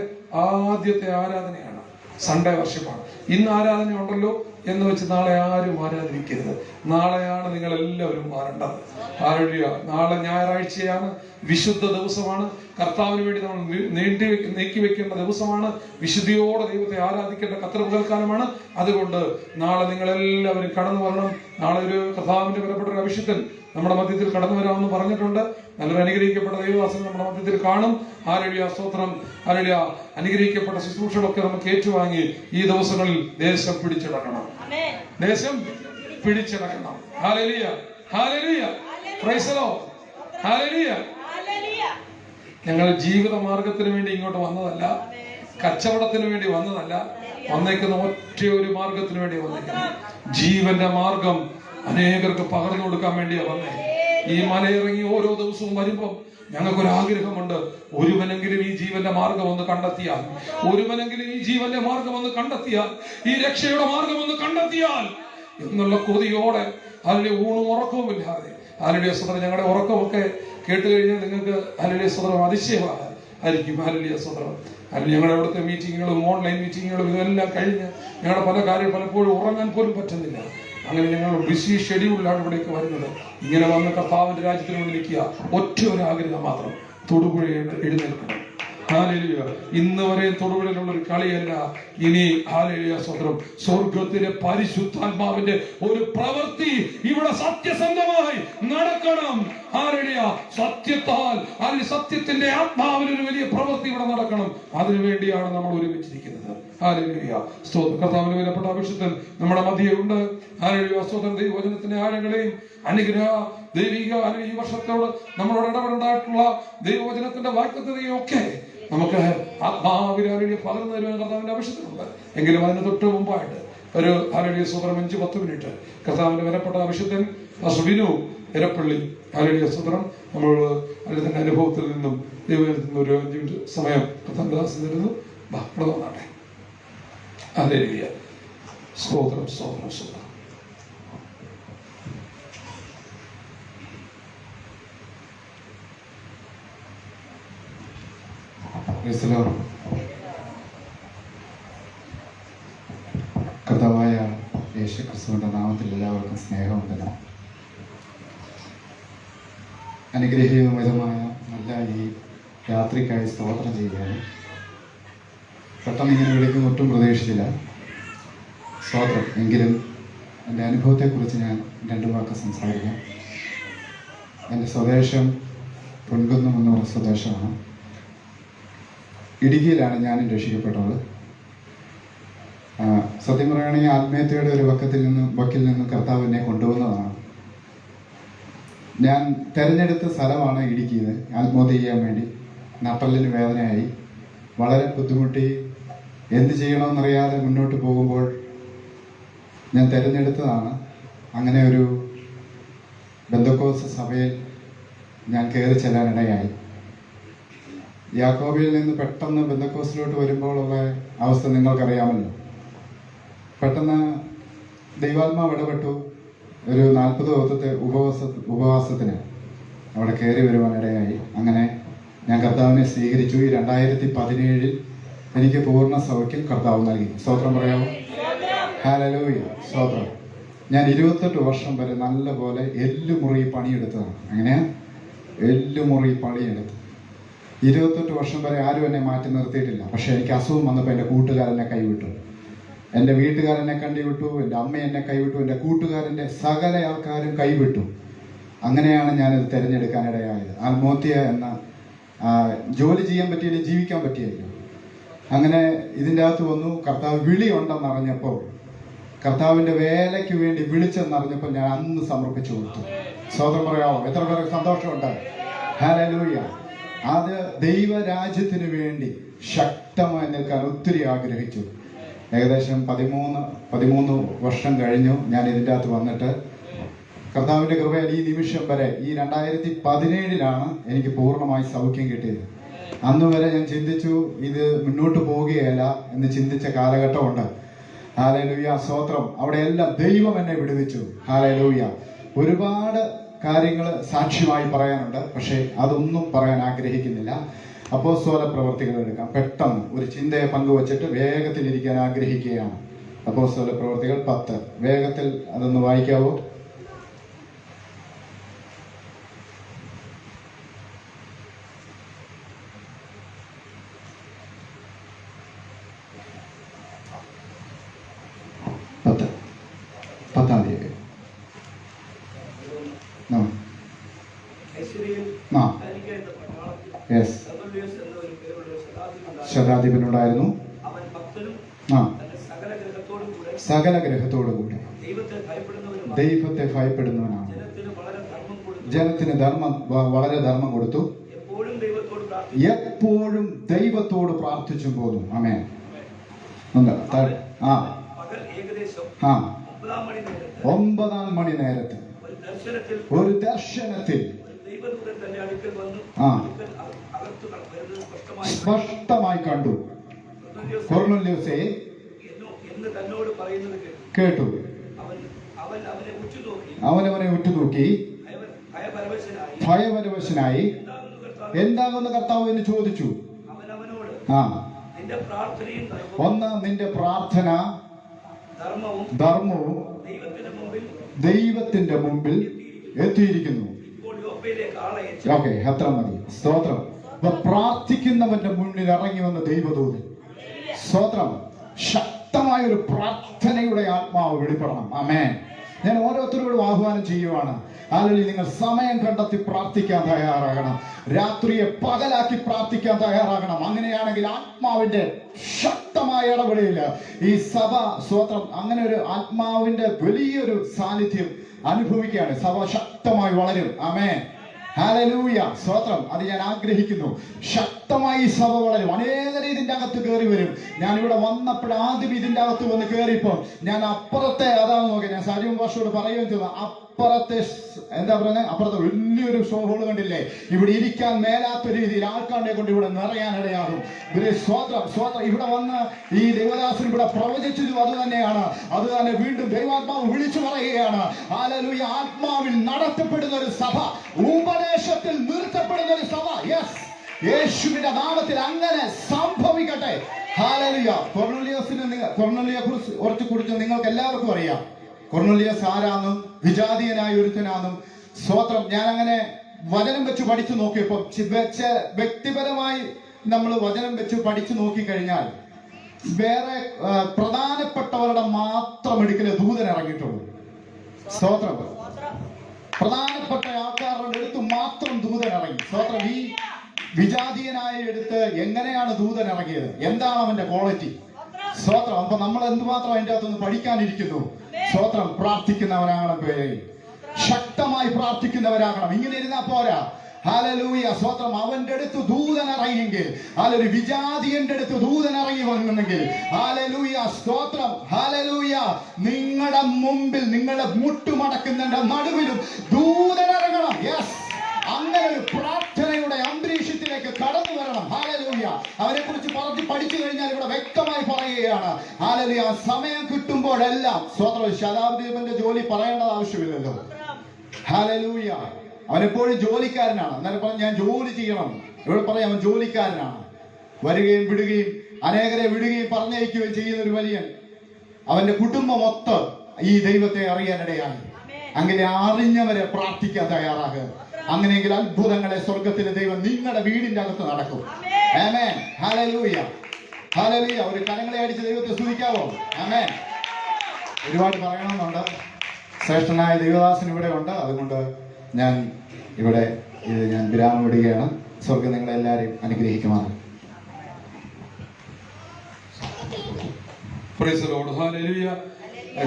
ആദ്യത്തെ ആരാധനയാണ്, സൺഡേ വർഷിപ്പാണ്. ഇന്ന് ആരാധന ഉണ്ടല്ലോ എന്ന് വെച്ച് നാളെ ആരും ആരാധിക്കരുത്. നാളെയാണ് നിങ്ങൾ എല്ലാവരും മാറേണ്ടത്. ഹല്ലേലൂയ. നാളെ ഞായറാഴ്ചയാണ്, വിശുദ്ധ ദിവസമാണ്. കർത്താവിന് വേണ്ടി നമ്മൾ നീക്കി വെക്കേണ്ട ദിവസമാണ്. വിശുദ്ധിയോടെ ദൈവത്തെ ആരാധിക്കേണ്ട കർത്തൃപകൽക്കാലമാണ്. അതുകൊണ്ട് നാളെ നിങ്ങൾ എല്ലാവരും കടന്നു വരണം. നാളെ ഒരു കർത്താവിന്റെ വിലപ്പെട്ട ഒരു അഭിഷിക്തൻ നമ്മുടെ മധ്യത്തിൽ കടന്നു വരാമെന്ന് പറഞ്ഞിട്ടുണ്ട്. നല്ലൊരു അനുഗ്രഹിക്കപ്പെട്ട ദൈവദാസൻ നമ്മുടെ മധ്യത്തിൽ കാണും. ഹല്ലേലൂയ സ്തോത്രം. ഹല്ലേലൂയ. അനുഗ്രഹിക്കപ്പെട്ട ശുശ്രൂഷകളൊക്കെ നമുക്ക് ഏറ്റുവാങ്ങി ഈ ദിവസങ്ങളിൽ ദേശം പിടിച്ചടക്കണം. ദേശം പിടിച്ചടക്കണം. Hallelujah. Hallelujah. Praise the Lord. Hallelujah. ഞങ്ങൾ ജീവിത മാർഗത്തിന് വേണ്ടി ഇങ്ങോട്ട് വന്നതല്ല, കച്ചവടത്തിന് വേണ്ടി വന്നതല്ല. വന്നേക്കുന്ന ഒറ്റ ഒരു മാർഗത്തിന് വേണ്ടി വന്നേക്കുന്നു. ജീവന്റെ മാർഗം അനേകർക്ക് പകർന്നു കൊടുക്കാൻ വേണ്ടിയാ വന്നേ. ഈ മലയിറങ്ങി ഓരോ ദിവസവും വരുമ്പോൾ ഞങ്ങൾക്കൊരാഗ്രഹമുണ്ട്, ഒരുവനെങ്കിലും ഈ ജീവന്റെ മാർഗം ഒന്ന് കണ്ടെത്തിയാൽ, ഒരുവനെങ്കിലും ഈ ജീവന്റെ മാർഗം ഒന്ന് കണ്ടെത്തിയാൽ, ഈ രക്ഷയുടെ മാർഗം ഒന്ന് കണ്ടെത്തിയാൽ എന്നുള്ള കൊതിയോടെ, അതിന്റെ ഊണും ഉറക്കവും ഇല്ലാതെ. ഹല്ലേലൂയ സ്തോത്രം. ഞങ്ങളുടെ ഉറക്കമൊക്കെ കേട്ട് കഴിഞ്ഞാൽ നിങ്ങൾക്ക് ഹല്ലേലൂയ സ്തോത്രം അതിശയമായിരിക്കും. ഹല്ലേലൂയ സ്തോത്രം. അല്ലെങ്കിൽ ഞങ്ങളുടെ അവിടുത്തെ മീറ്റിങ്ങുകളും ഓൺലൈൻ മീറ്റിങ്ങുകളും ഇതെല്ലാം കഴിഞ്ഞ് ഞങ്ങളുടെ പല കാര്യം പലപ്പോഴും ഉറങ്ങാൻ പോലും പറ്റുന്നില്ല. അങ്ങനെ ഞങ്ങൾ ബിസി ഷെഡ്യൂളിലാണ് ഇവിടേക്ക് വരുന്നത്. ഇങ്ങനെ വന്ന് കർത്താവിന്റെ രാജ്യത്തിന് വേണ്ടി നിൽക്കുക. ഒറ്റ ഒരു ആഗ്രഹം മാത്രം, തൊടുപുഴ എഴുന്നേൽക്കണം. ഹല്ലേലൂയ. ഇന്ന് വരെ തൊടുപുഴയിലുള്ള ഒരു കളിയല്ല ഇനി. ഹല്ലേലൂയ സ്തോത്രം. സ്വർഗത്തിലെ പരിശുദ്ധാത്മാവിന്റെ ഒരു പ്രവൃത്തി ഇവിടെ സത്യസന്ധമായി നടക്കണം. ഹല്ലേലൂയ. സത്യത്താൽ, അല്ലെങ്കിൽ സത്യത്തിന്റെ ആത്മാവിൽ ഒരു വലിയ പ്രവൃത്തി ഇവിടെ നടക്കണം. അതിനുവേണ്ടിയാണ് നമ്മൾ ഒരുമിച്ചിരിക്കുന്നത്. ഹല്ലേലൂയ സ്തോത്രം. കർത്താവിന്റെ വിലപ്പെട്ട അഭിഷിക്തൻ നമ്മുടെ മധ്യയുണ്ട്. ഹല്ലേലൂയ സ്തോത്രം. ദൈവവചനത്തിന്റെ ആഴങ്ങളെയും അനുഗ്രഹ ദൈവിക ഈ വർഷത്തോട് നമ്മളോട് ഇടപെടേണ്ടതായിട്ടുള്ള ദൈവവചനത്തിന്റെ വാക്തത്വതയും ഒക്കെ നമുക്ക് ആത്മാവിനെ പകർന്നു തരുവാൻ കർത്താവിന്റെ അഭിഷിക്തനുണ്ട്. എങ്കിലും അതിന് തൊട്ട് മുമ്പായിട്ട് ഒരു ഹല്ലേലൂയ സ്തോത്രം 5-10 മിനിറ്റ് കർത്താവിന്റെ വിലപ്പെട്ട അഭിഷിക്തൻ വിനു എരപ്പള്ളി ഹല്ലേലൂയ സ്തോത്രം നമ്മൾ അദ്ദേഹത്തിന്റെ അനുഭവത്തിൽ നിന്നും ദൈവത്തിൽ നിന്നും ഒരു 5 മിനിറ്റ് സമയം കർത്താവിന്റെ ദാസൻ തരുന്നു. വന്നാട്ടെ. ഹല്ലേലൂയ സ്തോത്രം സ്തോത്രം സ്തോത്രം. കർത്താവായ യേശു ക്രിസ്തുവിന്റെ നാമത്തിൽ എല്ലാവർക്കും സ്നേഹമുണ്ടെന്ന്. അനുഗ്രഹീതമായ നല്ല ഈ രാത്രിക്കായി സ്തോത്രം ചെയ്യുകയാണ്. പെട്ടെന്ന് ഇങ്ങനെ വിളിക്കും ഒട്ടും പ്രതീക്ഷിച്ചില്ല. സ്തോത്രം. എങ്കിലും എൻ്റെ അനുഭവത്തെക്കുറിച്ച് ഞാൻ 2 വാക്ക് സംസാരിക്കാം. എൻ്റെ സ്വദേശം പൊൻകുന്നം എന്ന് പറഞ്ഞ സ്വദേശമാണ്. ഇടുക്കിയിലാണ് ഞാനും രക്ഷിക്കപ്പെട്ടത്. സത്യം പറയുകയാണെങ്കിൽ ആത്മീയതയുടെ ഒരു വക്കിൽ നിന്ന് കർത്താവ് എന്നെ കൊണ്ടുവന്നതാണ്. ഞാൻ തിരഞ്ഞെടുത്ത സ്ഥലമാണ് ഇടുക്കിയിൽ. ആത്മഹത്യ ചെയ്യാൻ വേണ്ടി നട്ടലിന് വേദനയായി, വളരെ ബുദ്ധിമുട്ടി, എന്ത് ചെയ്യണമെന്നറിയാതെ മുന്നോട്ട് പോകുമ്പോൾ ഞാൻ തിരഞ്ഞെടുത്തതാണ്. അങ്ങനെ ഒരു ബന്ധക്കോസ് സഭയിൽ ഞാൻ കയറി ചെല്ലാനിടയായി. യാക്കോബിൽ നിന്ന് പെട്ടെന്ന് ബന്ധക്കോസിലോട്ട് വരുമ്പോഴുള്ള അവസ്ഥ നിങ്ങൾക്കറിയാമല്ലോ. പെട്ടെന്ന് ദൈവാത്മാവ് ഇടപെട്ടു. ഒരു 40 ദിവസത്തെ ഉപവാസത്തിന് അവിടെ കയറി വരുവാനിടയായി. അങ്ങനെ ഞാൻ കർത്താവിനെ സ്വീകരിച്ചു. ഈ 2017 എനിക്ക് പൂർണ്ണ സൗഖ്യം കർത്താവ് നൽകി. സ്തോത്രം പറയാമോ? ഹല്ലേലൂയ സ്തോത്രം. ഞാൻ 28 വർഷം വരെ നല്ല പോലെ എല്ലുമുറി പണിയെടുത്തതാണ്. അങ്ങനെ എല്ലുമുറി പണിയെടുത്തു 28 വർഷം വരെ ആരും എന്നെ മാറ്റി നിർത്തിയിട്ടില്ല. പക്ഷെ എനിക്ക് അസുഖം വന്നപ്പോൾ എൻ്റെ കൂട്ടുകാരനെ കൈവിട്ടു, എൻ്റെ വീട്ടുകാരനെ കണ്ടിവിട്ടു, എൻ്റെ അമ്മ എന്നെ കൈവിട്ടു, എൻ്റെ കൂട്ടുകാരൻ്റെ സകല ആൾക്കാരും കൈവിട്ടു. അങ്ങനെയാണ് ഞാനിത് തിരഞ്ഞെടുക്കാനിടയായത്. ആത്മഹത്യ എന്ന ജോലി ചെയ്യാൻ പറ്റിയില്ല, ജീവിക്കാൻ പറ്റിയില്ല. അങ്ങനെ ഇതിൻ്റെ അകത്ത് വന്നു. കർത്താവ് വിളി ഉണ്ടെന്നറിഞ്ഞപ്പോൾ, കർത്താവിൻ്റെ വേലയ്ക്ക് വേണ്ടി വിളിച്ചെന്നറിഞ്ഞപ്പോൾ ഞാൻ അന്ന് സമർപ്പിച്ചു കൊടുത്തു. സ്തോത്രം പറയാമോ? എത്ര പേർക്ക് സന്തോഷമുണ്ട്? ഹല്ലേലൂയ. അത് ദൈവരാജ്യത്തിന് വേണ്ടി ശക്തമായി നിൽക്കാൻ ഒത്തിരി ആഗ്രഹിച്ചു. ഏകദേശം 13 വർഷം കഴിഞ്ഞു ഞാൻ ഇതിൻ്റെ അകത്ത് വന്നിട്ട്. കർത്താവിൻ്റെ കൃപയാൽ ഈ നിമിഷം വരെ, ഈ 2017 എനിക്ക് പൂർണ്ണമായി സൗഖ്യം കിട്ടിയത്. അന്ന് വരെ ഞാൻ ചിന്തിച്ചു ഇത് മുന്നോട്ട് പോവുകയല്ല എന്ന് ചിന്തിച്ച കാലഘട്ടമുണ്ട്. ഹല്ലേലൂയ, സ്തോത്രം. അവിടെയെല്ലാം ദൈവം എന്നെ വിടുവിച്ചു. ഹല്ലേലൂയ. ഒരുപാട് കാര്യങ്ങൾ സാക്ഷ്യമായി പറയാനുണ്ട്, പക്ഷേ അതൊന്നും പറയാൻ ആഗ്രഹിക്കുന്നില്ല. അപ്പോസ്തല പ്രവർത്തികൾ എടുക്കാം. പെട്ടെന്ന് ഒരു ചിന്തയെ പങ്കുവച്ചിട്ട് വേഗത്തിൽ ഇരിക്കാൻ ആഗ്രഹിക്കുകയാണ്. അപ്പോസ്തല പ്രവർത്തികൾ 10 വേഗത്തിൽ അതൊന്ന് വായിക്കാവോ? പത്താം തീയതി ശതാധിപനുണ്ടായിരുന്നു. സകല ഗ്രഹത്തോടും കൂടെ ദൈവത്തെ ഭയപ്പെടുന്നവനാണ്. ജനത്തിന് വളരെ ധർമ്മം കൊടുത്തു. എപ്പോഴും ദൈവത്തോട് പ്രാർത്ഥിച്ചും പോന്നു. ആമേൻ. ആ 9 മണി നേരത്ത് ഒരു ദർശനത്തിൽ സ്പഷ്ടമായി കണ്ടു. കൊർന്നേല്യോസേ കേട്ടു. അവനവനെ ഉറ്റുനോക്കി ഭയപരവശനായി എന്താകുന്ന കർത്താവ് എന്ന് ചോദിച്ചു. ഒന്ന്, നിന്റെ പ്രാർത്ഥന ധർമ്മവും ദൈവത്തിന്റെ മുമ്പിൽ എത്തിയിരിക്കുന്നു. ഓക്കെ, അത്ര മതി. സ്തോത്രം. പ്രാർത്ഥിക്കുന്നവന്റെ മുന്നിൽ ഇറങ്ങി വന്ന ദൈവദൂതൻ. സ്തോത്രം. ശക്തമായ ഒരു പ്രാർത്ഥനയുടെ ആത്മാവ് വെളിപ്പെടണം. ആമേൻ. ഞാൻ ഓരോരുത്തരോടും ആഹ്വാനം ചെയ്യുവാണ്. അല്ലെങ്കിൽ നിങ്ങൾ സമയം കണ്ടെത്തി പ്രാർത്ഥിക്കാൻ തയ്യാറാകണം. രാത്രിയെ പകലാക്കി പ്രാർത്ഥിക്കാൻ തയ്യാറാകണം. അങ്ങനെയാണെങ്കിൽ ആത്മാവിന്റെ ശക്തമായ ഇടപെടലില് ഈ സഭ, സ്തോത്രം, അങ്ങനെ ഒരു ആത്മാവിന്റെ വലിയൊരു സാന്നിധ്യം അനുഭവിക്കുകയാണ്. സഭ ശക്തമായി വളരും. ആമേൻ. ഹല്ലേലൂയ, സ്തോത്രം. അത് ഞാൻ ആഗ്രഹിക്കുന്നു. ശക്തമായി സഭ വളരും. അനേകരെ ഇതിന്റെ അകത്ത് കയറി വരും. ഞാൻ ഇവിടെ വന്നപ്പോൾ ആദ്യം ഇതിന്റെ അകത്ത് വന്ന് കയറിയപ്പോൾ ഞാൻ അപ്പുറത്തെ അതാണ് നോക്കി. ഞാൻ സാജു ഭാഷയോട് പറയുകയും ചെയ്തു, അപ്പുറത്തെ എന്താ പറയുന്നത്, അപ്പുറത്തെ വലിയൊരു ഷോ ഹോള് കണ്ടില്ലേ? ഇവിടെ ഇരിക്കാൻ മേലാത്ത രീതിയിൽ ആൾക്കാരെ കൊണ്ട് ഇവിടെ നിറയാനിടയാകും. സ്തോത്രം, സ്തോത്രം. ഇവിടെ വന്ന് ഈ ദൈവദാസൻ ഇവിടെ പ്രവചിച്ചതും അത് തന്നെയാണ്. അത് തന്നെ വീണ്ടും ദൈവാത്മാവ് വിളിച്ചു പറയുകയാണ്. ഹല്ലേലൂയ. ആത്മാവിൽ നടത്തപ്പെടുന്ന ഒരു സഭ, ഉപദേശത്തിൽ നിർത്തപ്പെടുന്ന ഒരു സഭ. യെസ്, യേശുവിന്റെ നാമത്തിൽ അങ്ങനെ സംഭവിക്കട്ടെ. ഹല്ലേലൂയ. കൊർന്നേല്യോസിനെ കുറിച്ച് നിങ്ങൾക്ക് എല്ലാവർക്കും അറിയാം. കൊർന്നേല്യോസ് ആരാന്നും വിജാതീയനായ ഒരുത്തനാന്നും. സ്തോത്രം. ഞാൻ അങ്ങനെ വചനം വെച്ച് പഠിച്ചു നോക്കിയപ്പോ, വ്യക്തിപരമായി നമ്മൾ വചനം വെച്ച് പഠിച്ചു നോക്കിക്കഴിഞ്ഞാൽ വേറെ പ്രധാനപ്പെട്ടവരുടെ മാത്രം എടുക്കല് ദൂതൻ ഇറങ്ങിയിട്ടുള്ളൂ. സ്തോത്രം. പ്രധാനപ്പെട്ട ആൾക്കാരുടെ അടുത്ത് മാത്രം ദൂതൻ ഇറങ്ങി. സ്തോത്രം. ഈ വിജാതീയനായ എടുത്ത് എങ്ങനെയാണ് ദൂതൻ ഇറങ്ങിയത്? എന്താണ് അവന്റെ ക്വാളിറ്റി? സ്തോത്രം. അപ്പൊ നമ്മൾ എന്തുമാത്രം അതിന്റെ അകത്തുനിന്ന് പഠിക്കാനിരിക്കുന്നു. സ്തോത്രം. പ്രാർത്ഥിക്കുന്നവരാകണം. പേര് ശക്തമായി പ്രാർത്ഥിക്കുന്നവരാകണം. ഇങ്ങനെ ഇരുന്നാ പോരാ. ഹല്ലേലൂയ, സ്തോത്രം. അവന്റെ അടുത്ത് ദൂതൻ ഇറങ്ങിയെങ്കിൽ, ഒരു വിജാതിയന്റെ അടുത്ത് ദൂതൻ ഇറങ്ങി വന്നെങ്കിൽ, ഹല്ലേലൂയ, സ്തോത്രം, ഹല്ലേലൂയ, നിങ്ങളുടെ മുമ്പിൽ, നിങ്ങളുടെ മുട്ടുമടക്കുന്നതിന്റെ നടുവിലും ദൂതൻ ഇറങ്ങണം. യെസ്, അങ്ങനെ ഒരു പ്രാർത്ഥനയുടെ അന്തരീക്ഷത്തിലേക്ക് കടന്നു വരണം. ഹല്ലേലൂയ. അവരെ കുറിച്ച് പഠിച്ചു കഴിഞ്ഞാൽ ഇവിടെ വ്യക്തമായി പറയുകയാണ്. ഹല്ലേലൂയ. സമയം കിട്ടുമ്പോഴെല്ലാം, സ്തോത്രം, ശതാബ്ദീപന്റെ ജോലി പറയേണ്ടത് ആവശ്യമില്ലല്ലോ. ഹല്ലേലൂയ. അവനെപ്പോഴും ജോലിക്കാരനാണ്. അന്നേരം പറഞ്ഞു, ഞാൻ ജോലി ചെയ്യണം. ഇവിടെ പറയാം, അവൻ ജോലിക്കാരനാണ്. വരികയും വിടുകയും, അനേകരെ വിടുകയും പറഞ്ഞയക്കുകയും ചെയ്യുന്ന ഒരു വലിയൻ. അവന്റെ കുടുംബം ഒത്ത് ഈ ദൈവത്തെ അറിയാനിടയായി. അങ്ങനെ അറിഞ്ഞവരെ പ്രാർത്ഥിക്കാൻ തയ്യാറാകുക. അങ്ങനെയെങ്കിൽ അത്ഭുതങ്ങളെ സ്വർഗത്തിലെ ദൈവം നിങ്ങളുടെ വീടിന്റെ അകത്ത് നടക്കും. ആമേൻ. Hallelujah, hallelujah. ഒരു കരങ്ങളെ അടിച്ച് ദൈവത്തെ സ്തുതിക്കാവോ? ആമേൻ. ഒരുപാട് പറയണമെന്നുണ്ട്. ശ്രേഷ്ഠനായ ദൈവദാസൻ ഇവിടെ ഉണ്ട്. അതുകൊണ്ട് ഞാൻ ഇവിടെ ഞാൻ വിരാമം വിടുകയാണ്. സ്വർഗം നിങ്ങളെല്ലാവരെയും അനുഗ്രഹിക്കുമാറ്. Praise the Lord. ഹല്ലേലൂയ.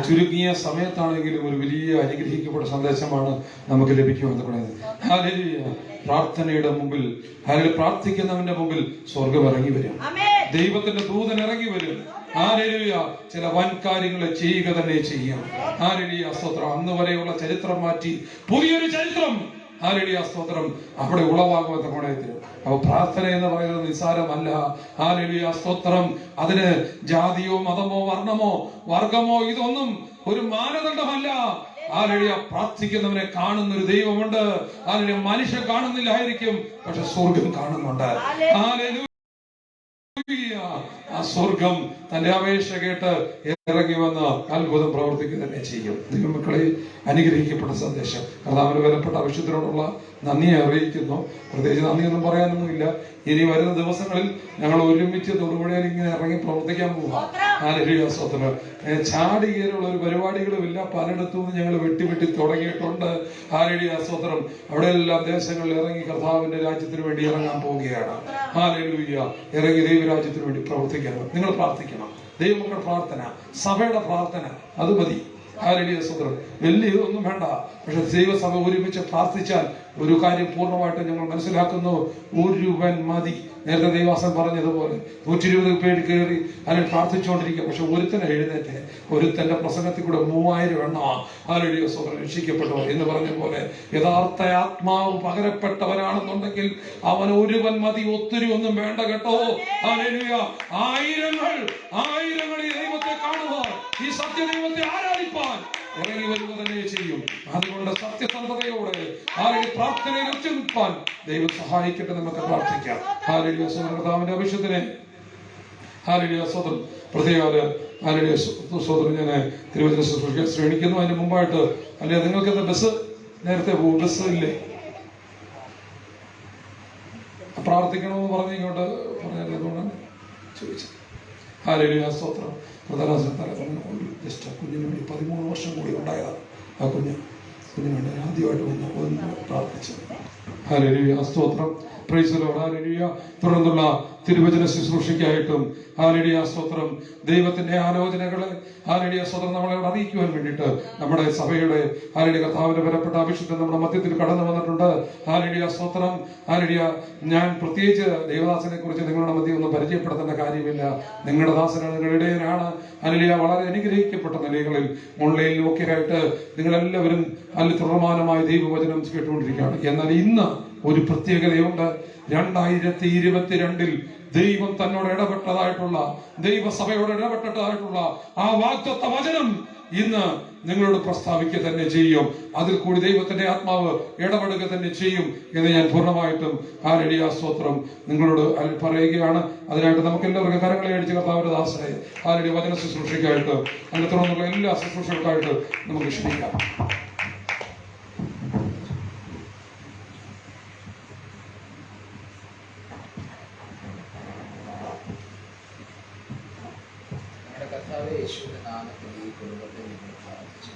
ചുരുങ്ങിയ സമയത്താണെങ്കിലും ഒരു വലിയ അനുഗ്രഹിക്കപ്പെട്ട സന്ദേശമാണ് നമുക്ക് ലഭിക്കുമെന്ന് പറയുന്നത്. ഹല്ലേലൂയ. പ്രാർത്ഥനയുടെ മുമ്പിൽ, പ്രാർത്ഥിക്കുന്നവന്റെ മുമ്പിൽ സ്വർഗം ഇറങ്ങി വരും. ദൈവത്തിന്റെ ദൂതൻ ഇറങ്ങി വരും. ഹല്ലേലൂയ. ചില വൻ കാര്യങ്ങളെ ചെയ്യുക തന്നെ ചെയ്യും. ഹല്ലേലൂയ, സ്തോത്രം. അന്ന് വരെയുള്ള ചരിത്രം മാറ്റി പുതിയൊരു ചരിത്രം ഹാലേലുയ സ്തോത്രം അവിടെ ഉളവാകുമെന്ന ഗുണത്തിൽ. അപ്പൊ പ്രാർത്ഥന എന്ന് പറയുന്നത് നിസ്സാരമല്ല. ഹാലേലുയ സ്തോത്രം. അതിന് ജാതിയോ മതമോ വർഗമോ ഇതൊന്നും ഒരു മാനദണ്ഡമല്ല. ഹാലേലുയ പ്രാർത്ഥിക്കുന്നവനെ കാണുന്ന ഒരു ദൈവമുണ്ട്. ഹാലേലുയ മനുഷ്യൻ കാണുന്നില്ലായിരിക്കും, പക്ഷെ സ്വർഗം കാണുന്നുണ്ട്. ഹാലേലുയ ആ സ്വർഗം തന്റെ അപേക്ഷ കേട്ട് ഇറങ്ങി വന്ന് അത്ഭുതം പ്രവർത്തിക്കുക തന്നെ ചെയ്യും. ദൈവമക്കളെ, അനുഗ്രഹിക്കപ്പെട്ട സന്ദേശം കർത്താവിന് വിലപ്പെട്ട അവിശുദ്ധരോടുള്ള നന്ദിയെ അറിയിക്കുന്നു. പ്രത്യേകിച്ച് നന്ദിയൊന്നും പറയാനൊന്നുമില്ല. ഇനി വരുന്ന ദിവസങ്ങളിൽ ഞങ്ങൾ ഒരുമിച്ച് തൊടുപുഴയിൽ ഇങ്ങനെ ഇറങ്ങി പ്രവർത്തിക്കാൻ പോവാം. ഹാലേലുയ സ്തോത്രം. ചാടി കയറിയുള്ള ഒരു പരിപാടികളുമില്ല. പലയിടത്തും ഞങ്ങൾ വെട്ടി തുടങ്ങിയിട്ടുണ്ട്. ഹാലേലുയ സ്തോത്രം. അവിടെ എല്ലാം ദേശങ്ങളിൽ ഇറങ്ങി കർത്താവിന്റെ രാജ്യത്തിന് വേണ്ടി ഇറങ്ങാൻ പോവുകയാണ്. ഹാലേലുയ. ഇറങ്ങി ദൈവരാജ്യത്തിന് വേണ്ടി പ്രവർത്തിക്കണം. നിങ്ങൾ പ്രാർത്ഥിക്കണം. ദൈവമക്കളുടെ പ്രാർത്ഥന, സഭയുടെ പ്രാർത്ഥന, അത് മതി. ഹാലേലുയ സ്തോത്രം. വലിയ ഇതൊന്നും വേണ്ട. പക്ഷെ ദൈവസഭ ഒരുമിച്ച് പ്രാർത്ഥിച്ചാൽ ഒരു കാര്യം പൂർണ്ണമായിട്ട് ഞങ്ങൾ മനസ്സിലാക്കുന്നു, ഒരുവൻ മതി. നേരത്തെ ദൈവാസൻ പറഞ്ഞതുപോലെ 120 പേര് കയറി അല്ലെങ്കിൽ പ്രാർത്ഥിച്ചുകൊണ്ടിരിക്കുക. പക്ഷെ ഒരുത്തനെ എഴുന്നേറ്റ് ഒരുത്തന്റെ പ്രസംഗത്തിൽ കൂടെ 3000 എണ്ണമാണ് ഹാലേലുയ സ്തോത്രം രക്ഷിക്കപ്പെട്ടവർ എന്ന് പറഞ്ഞ പോലെ യഥാർത്ഥ ആത്മാവ് പകരപ്പെട്ടവരാണെന്നുണ്ടെങ്കിൽ അവൻ ഒരുവൻ മതി. ഒത്തിരി ഒന്നും വേണ്ട കേട്ടോ. ഹാലേലുയ. ആയിരങ്ങൾ ഈ ദൈവത്തെ കാണുവാൻ, ഈ സത്യദൈവത്തെ ആരാധിപ്പാൻ ഇറങ്ങി വരുക തന്നെ ചെയ്യും. അതുകൊണ്ട് സത്യസന്ധതയോടെ പ്രാർത്ഥനയിൽ ഒറ്റ നിൽപ്പാൻ ദൈവം സഹായിക്കട്ടെ. നമുക്ക് പ്രാർത്ഥിക്കാം. ഹാലേലുയ സ്തോത്രം. കർത്താവിന്റെ അഭിഷേകത്തിനെ ഹാലേലുയ സ്തോത്രം. പ്രത്യേക ഹാലേലുയ സ്തോത്രം. ഞാൻ തിരുവചന ശുശ്രൂഷ ശ്രമിക്കുന്നു. അതിന് മുമ്പായിട്ട് അല്ലെ നിങ്ങൾക്ക് എന്താ ബസ് നേരത്തെ പോകും? ബസ് ഇല്ലേ? പ്രാർത്ഥിക്കണമെന്ന് പറഞ്ഞ് ഇങ്ങോട്ട് പറഞ്ഞത് അതുകൊണ്ടാണ് ചോദിച്ചത്. ഹാലേലുയ സ്തോത്രം. പ്രധാന ഒരു ജസ്റ്റ് ആ കുഞ്ഞിന് വേണ്ടി 13 വർഷം കൂടി ഉണ്ടായതാണ്. ആ കുഞ്ഞിന് വേണ്ടി ആദ്യമായിട്ട് ഒന്ന് പ്രാർത്ഥിച്ചു. ഹാലേലുയ സ്തോത്രം. Price the Lord. ഹാലേലുയ. തുടർന്നുള്ള തിരുവചന ശുശ്രൂഷയ്ക്കായിട്ടും ഹാലേലുയ സ്തോത്രം ദൈവത്തിന്റെ ആലോചനകളെ ഹാലേലുയ സ്തോത്രം നമ്മളെ അറിയിക്കുവാൻ വേണ്ടിയിട്ട് നമ്മുടെ സഭയുടെ ഹാലേലുയ കർത്താവിന്റെ വിലപ്പെട്ട അഭിഷേകം നമ്മുടെ മധ്യത്തിൽ കടന്നു വന്നിട്ടുണ്ട്. ഹാലേലുയ സ്തോത്രം. ഹാലേലുയ. ഞാൻ പ്രത്യേകിച്ച് ദേവദാസനെ കുറിച്ച് നിങ്ങളുടെ മധ്യ ഒന്നും പരിചയപ്പെടുത്തേണ്ട കാര്യമില്ല. നിങ്ങളുടെ ദാസനാണ്, നിങ്ങളുടെ ഇടയനാണ്. ഹാലേലുയ. വളരെ അനുഗ്രഹിക്കപ്പെട്ട നിലകളിൽ ഓൺലൈനിലും ഒക്കെ ആയിട്ട് നിങ്ങളെല്ലാവരും അതിൽ തുടർമാനമായി ദൈവവചനം കേട്ടുകൊണ്ടിരിക്കുകയാണ്. എന്നാൽ ഇന്ന് ഒരു പ്രത്യേകതയുണ്ട്. 2022 ദൈവം തന്നോട് ഇടപെട്ടതായിട്ടുള്ള, ദൈവസഭയോട് ഇടപെട്ടതായിട്ടുള്ള ആ വാഗ്ദത്ത വചനം ഇന്ന് നിങ്ങളോട് പ്രസ്താവിക്കുക തന്നെ ചെയ്യും. അതിൽ കൂടി ദൈവത്തിന്റെ ആത്മാവ് ഇടപെടുക തന്നെ ചെയ്യും എന്ന് ഞാൻ പൂർണ്ണമായിട്ടും ഹാലേലുയ സ്തോത്രം നിങ്ങളോട് പറയുകയാണ്. അതിനായിട്ട് നമുക്ക് എല്ലാവർക്കും കരങ്ങളെ അടിച്ച് കർത്താവിന്റെ ദാസനെ ഹാലേലുയ വചന ശുശ്രൂഷയ്ക്കായിട്ട് അതിനെ തുടർന്നുള്ള എല്ലാ ശുശ്രൂഷകൾക്കായിട്ട് നമുക്ക് ക്ഷണിക്കാം. യേശുവിന്റെ നാമത്തിൽ ഈ കുടുംബത്തെ നിങ്ങൾ പ്രാർത്ഥിച്ചു.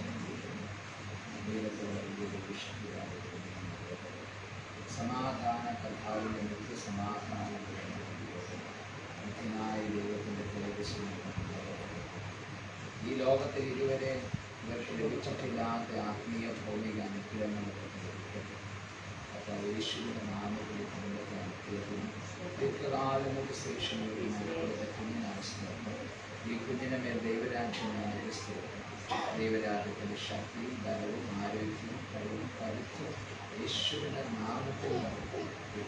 സമാധാന കർത്താവിന്റെ നിത്യസമാധാന മുഖ്യനായ ദൈവത്തിന്റെ തേജസ്സിനെ ഈ ലോകത്തിൽ ഇതുവരെ ഇവർക്ക് ലഭിച്ചിട്ടില്ലാത്ത ആത്മീയ ഭൗമിക അനുഗ്രഹങ്ങൾ അപ്പോൾ യേശുവിന്റെ നാമത്തിൽ കുടുംബത്തെ അനുഗ്രഹിക്കുന്നു. ദീർഘകാലങ്ങൾക്ക് ശേഷം ഈ കുഞ്ഞിനെ മേൽ ദൈവരാജ്യത്തിന് ദൈവരാജ്യത്തിന്റെ ശക്തിയും ബലവും ആരോഗ്യവും കഴിവും കരുത്തും യേശുവിന്റെ നാമത്തിൽ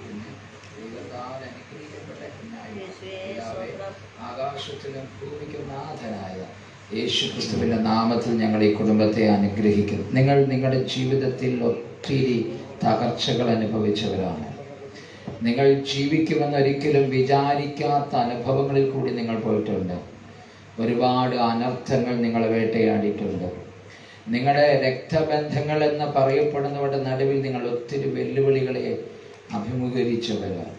കുഞ്ഞ് ദൈവത്താൽ അനുഗ്രഹിക്കപ്പെട്ട കുഞ്ഞായി ആകാശത്തിലും ഭൂമിക്കും നാഥനായ യേശു ക്രിസ്തുവിന്റെ നാമത്തിൽ ഞങ്ങൾ ഈ കുടുംബത്തെ അനുഗ്രഹിക്കുന്നു. നിങ്ങൾ നിങ്ങളുടെ ജീവിതത്തിൽ ഒത്തിരി തകർച്ചകൾ അനുഭവിച്ചവരാണ്. നിങ്ങൾ ജീവിക്കുമെന്നൊരിക്കലും വിചാരിക്കാത്ത അനുഭവങ്ങളിൽ കൂടി നിങ്ങൾ പോയിട്ടുണ്ട്. ഒരുപാട് അനർത്ഥങ്ങൾ നിങ്ങളെ വേട്ടയാടിയിട്ടുണ്ട്. നിങ്ങളുടെ രക്തബന്ധങ്ങൾ എന്ന് പറയപ്പെടുന്നവരുടെ നടുവിൽ നിങ്ങൾ ഒത്തിരി വെല്ലുവിളികളെ അഭിമുഖീകരിച്ചവരാണ്.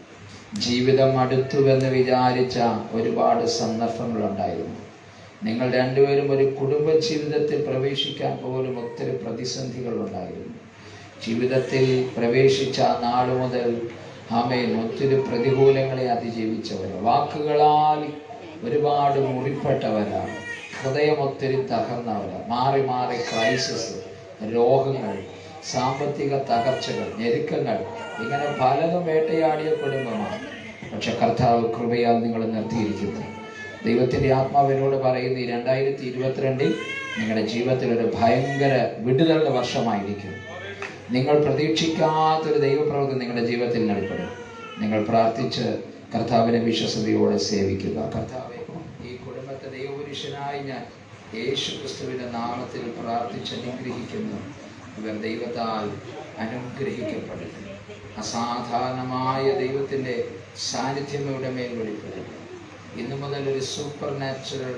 ജീവിതം അടുത്തുവെന്ന് വിചാരിച്ച ഒരുപാട് സന്ദർഭങ്ങളുണ്ടായിരുന്നു. നിങ്ങൾ രണ്ടുപേരും ഒരു കുടുംബ ജീവിതത്തിൽ പ്രവേശിക്കാൻ പോലും ഒത്തിരി പ്രതിസന്ധികൾ ഉണ്ടായിരുന്നു. ജീവിതത്തിൽ പ്രവേശിച്ച നാൾ മുതൽ ആമേൻ ഒത്തിരി പ്രതികൂലങ്ങളെ അതിജീവിച്ചവരാണ്. വാക്കുകളാൽ ഒരുപാട് മുറിപ്പെട്ടവരാണ്. ഹൃദയം ഒത്തിരി തകർന്നവരാണ്. മാറി മാറി ക്രൈസിസ്, രോഗങ്ങൾ, സാമ്പത്തിക തകർച്ചകൾ, ഞെരുക്കങ്ങൾ, ഇങ്ങനെ പലതും വേട്ടയാടിയ കുടുംബമാണ്. പക്ഷെ കർത്താവ് കൃപയാൽ നിങ്ങൾ നിർത്തിയിരിക്കുന്നു. ദൈവത്തിൻ്റെ ആത്മാവിനോട് പറയുന്ന ഈ 2022 നിങ്ങളുടെ ജീവിതത്തിൽ ഒരു ഭയങ്കര വിടുതലുടെ വർഷമായിരിക്കും. നിങ്ങൾ പ്രതീക്ഷിക്കാത്തൊരു ദൈവപ്രവൃത്തി നിങ്ങളുടെ ജീവിതത്തിൽ നടപ്പെടും. നിങ്ങൾ പ്രാർത്ഥിച്ച് കർത്താവിനെ വിശ്വസതയോടെ സേവിക്കുക. കർത്താവെ, ഈ കുടുംബത്തെ ദൈവപുരുഷനായി ഞാൻ യേശു ക്രിസ്തുവിന്റെ നാമത്തിൽ പ്രാർത്ഥിച്ച് അനുഗ്രഹിക്കുന്നു. ഇവർ ദൈവത്താൽ അനുഗ്രഹിക്കപ്പെടട്ടെ. അസാധാരണമായ ദൈവത്തിൻ്റെ സാന്നിധ്യം ഇവിടെ മേൽ വെളിപ്പെടട്ടെ. ഇന്നു മുതൽ ഒരു supernatural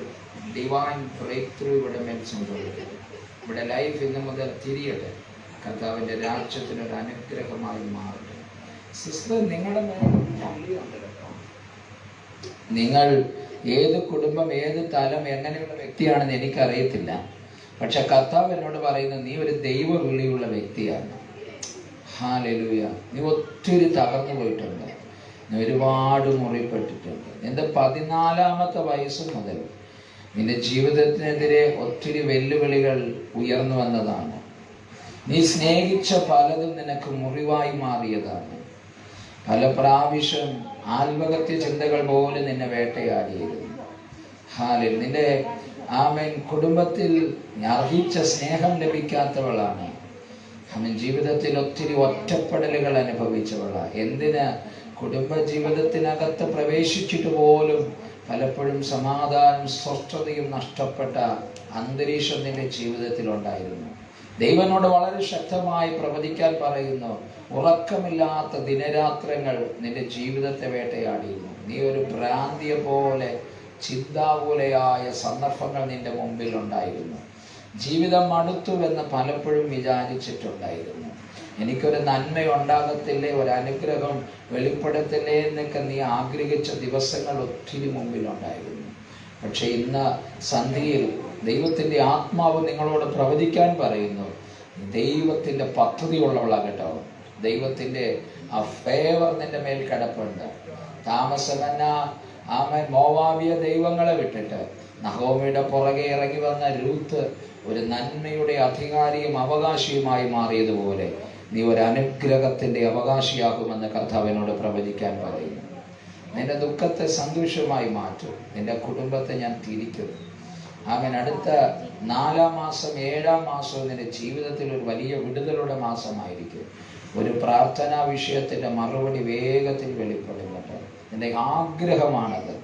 divine breakthrough ഇവിടെ മേൽ സംഭവിക്കട്ടെ. ഇവിടെ ലൈഫ് ഇന്നു മുതൽ തിരിയട്ടെ. കർത്താവിൻ്റെ രാജ്യത്തിനൊരു അനുഗ്രഹമായി മാറട്ടെ. സിസ്റ്റർ, നിങ്ങളുടെ മേലുണ്ട് കേട്ടോ. നിങ്ങൾ ഏത് കുടുംബം, ഏത് തലം, എങ്ങനെയുള്ള വ്യക്തിയാണെന്ന് എനിക്കറിയത്തില്ല. പക്ഷെ കർത്താവ് എന്നോട് പറയുന്നത് നീ ഒരു ദൈവ വിളിയുള്ള വ്യക്തിയാണ്. ഹല്ലേലൂയ. നീ ഒത്തിരി തകർന്നു പോയിട്ടുണ്ട്. നീ ഒരുപാട് മുറിപ്പെട്ടിട്ടുണ്ട്. നിന്റെ 14-ാമത്തെ വയസ്സ് മുതൽ നിന്റെ ജീവിതത്തിനെതിരെ ഒത്തിരി വെല്ലുവിളികൾ ഉയർന്നു വന്നതാണ്. നീ സ്നേഹിച്ച പലതും നിനക്ക് മുറിവായി മാറിയതാണ്. പല പ്രാവശ്യം ആത്മഹത്യ ചിന്തകൾ പോലും നിന്നെ വേട്ടയാടിയിരുന്നു. ഹാലിൽ നിന്റെ ആമേൻ കുടുംബത്തിൽ അർഹിച്ച സ്നേഹം ലഭിക്കാത്തവളാണ്. ആമേൻ ജീവിതത്തിൽ ഒത്തിരി ഒറ്റപ്പെടലുകൾ അനുഭവിച്ചവളാണ്. എന്തിന്? കുടുംബ ജീവിതത്തിനകത്ത് പ്രവേശിച്ചിട്ട് പോലും പലപ്പോഴും സമാധാനം, സ്വസ്ഥതയും നഷ്ടപ്പെട്ട അന്തരീക്ഷം നിന്റെ ജീവിതത്തിൽ ഉണ്ടായിരുന്നു. ദൈവനോട് വളരെ ശക്തമായി പ്രവചിക്കാൻ പറയുന്നു. ഉറക്കമില്ലാത്ത ദിനരാത്രങ്ങൾ നിന്റെ ജീവിതത്തെ വേട്ടയാടിയിരുന്നു. നീ ഒരു ഭ്രാന്തിയെ പോലെ, ചിന്താകുലയായ സന്ദർഭങ്ങൾ നിന്റെ മുമ്പിൽ ഉണ്ടായിരുന്നു. ജീവിതം മടുത്തുവെന്ന് പലപ്പോഴും വിചാരിച്ചിട്ടുണ്ടായിരുന്നു. എനിക്കൊരു നന്മ ഉണ്ടാകത്തില്ലേ, ഒരു അനുഗ്രഹം വെളിപ്പെടുത്തില്ലേ എന്നൊക്കെ നീ ആഗ്രഹിച്ച ദിവസങ്ങൾ ഒത്തിരി മുമ്പിലുണ്ടായിരുന്നു. പക്ഷെ ഇന്ന് സന്ധ്യയിൽ ദൈവത്തിൻ്റെ ആത്മാവ് നിങ്ങളോട് പ്രവചിക്കാൻ പറയുന്നു. ദൈവത്തിൻ്റെ പദ്ധതിയുള്ളവളാകട്ടോ. ദൈവത്തിൻ്റെ ആ ഫേവർ നിന്റെ മേൽ കിടപ്പുണ്ട്. താമസമന്ന ആമേൻ മോവാബിയ ദൈവങ്ങളെ വിട്ടിട്ട് നഹോമിയുടെ പുറകെ ഇറങ്ങി വന്ന രൂത്ത് ഒരു നന്മയുടെ അധികാരിയും അവകാശിയുമായി മാറിയതുപോലെ നീ ഒരു അനുഗ്രഹത്തിൻ്റെ അവകാശിയാകുമെന്ന് കർത്താവിനോട് പ്രവചിക്കാൻ പറയുന്നു. നിന്റെ ദുഃഖത്തെ സന്തോഷമായി മാറ്റും. നിന്റെ കുടുംബത്തെ ഞാൻ തിരിക്കും. ആമേൻ. അടുത്ത 4-ാം മാസം, 7-ാം മാസവും നിന്റെ ജീവിതത്തിൽ ഒരു വലിയ വിടുതലുടെ മാസമായിരിക്കും. ഒരു പ്രാർത്ഥനാ വിഷയത്തിൻ്റെ മറുപടി വേഗത്തിൽ വെളിപ്പെടും കേട്ടോ. നിന്റെ ആഗ്രഹമാണത്,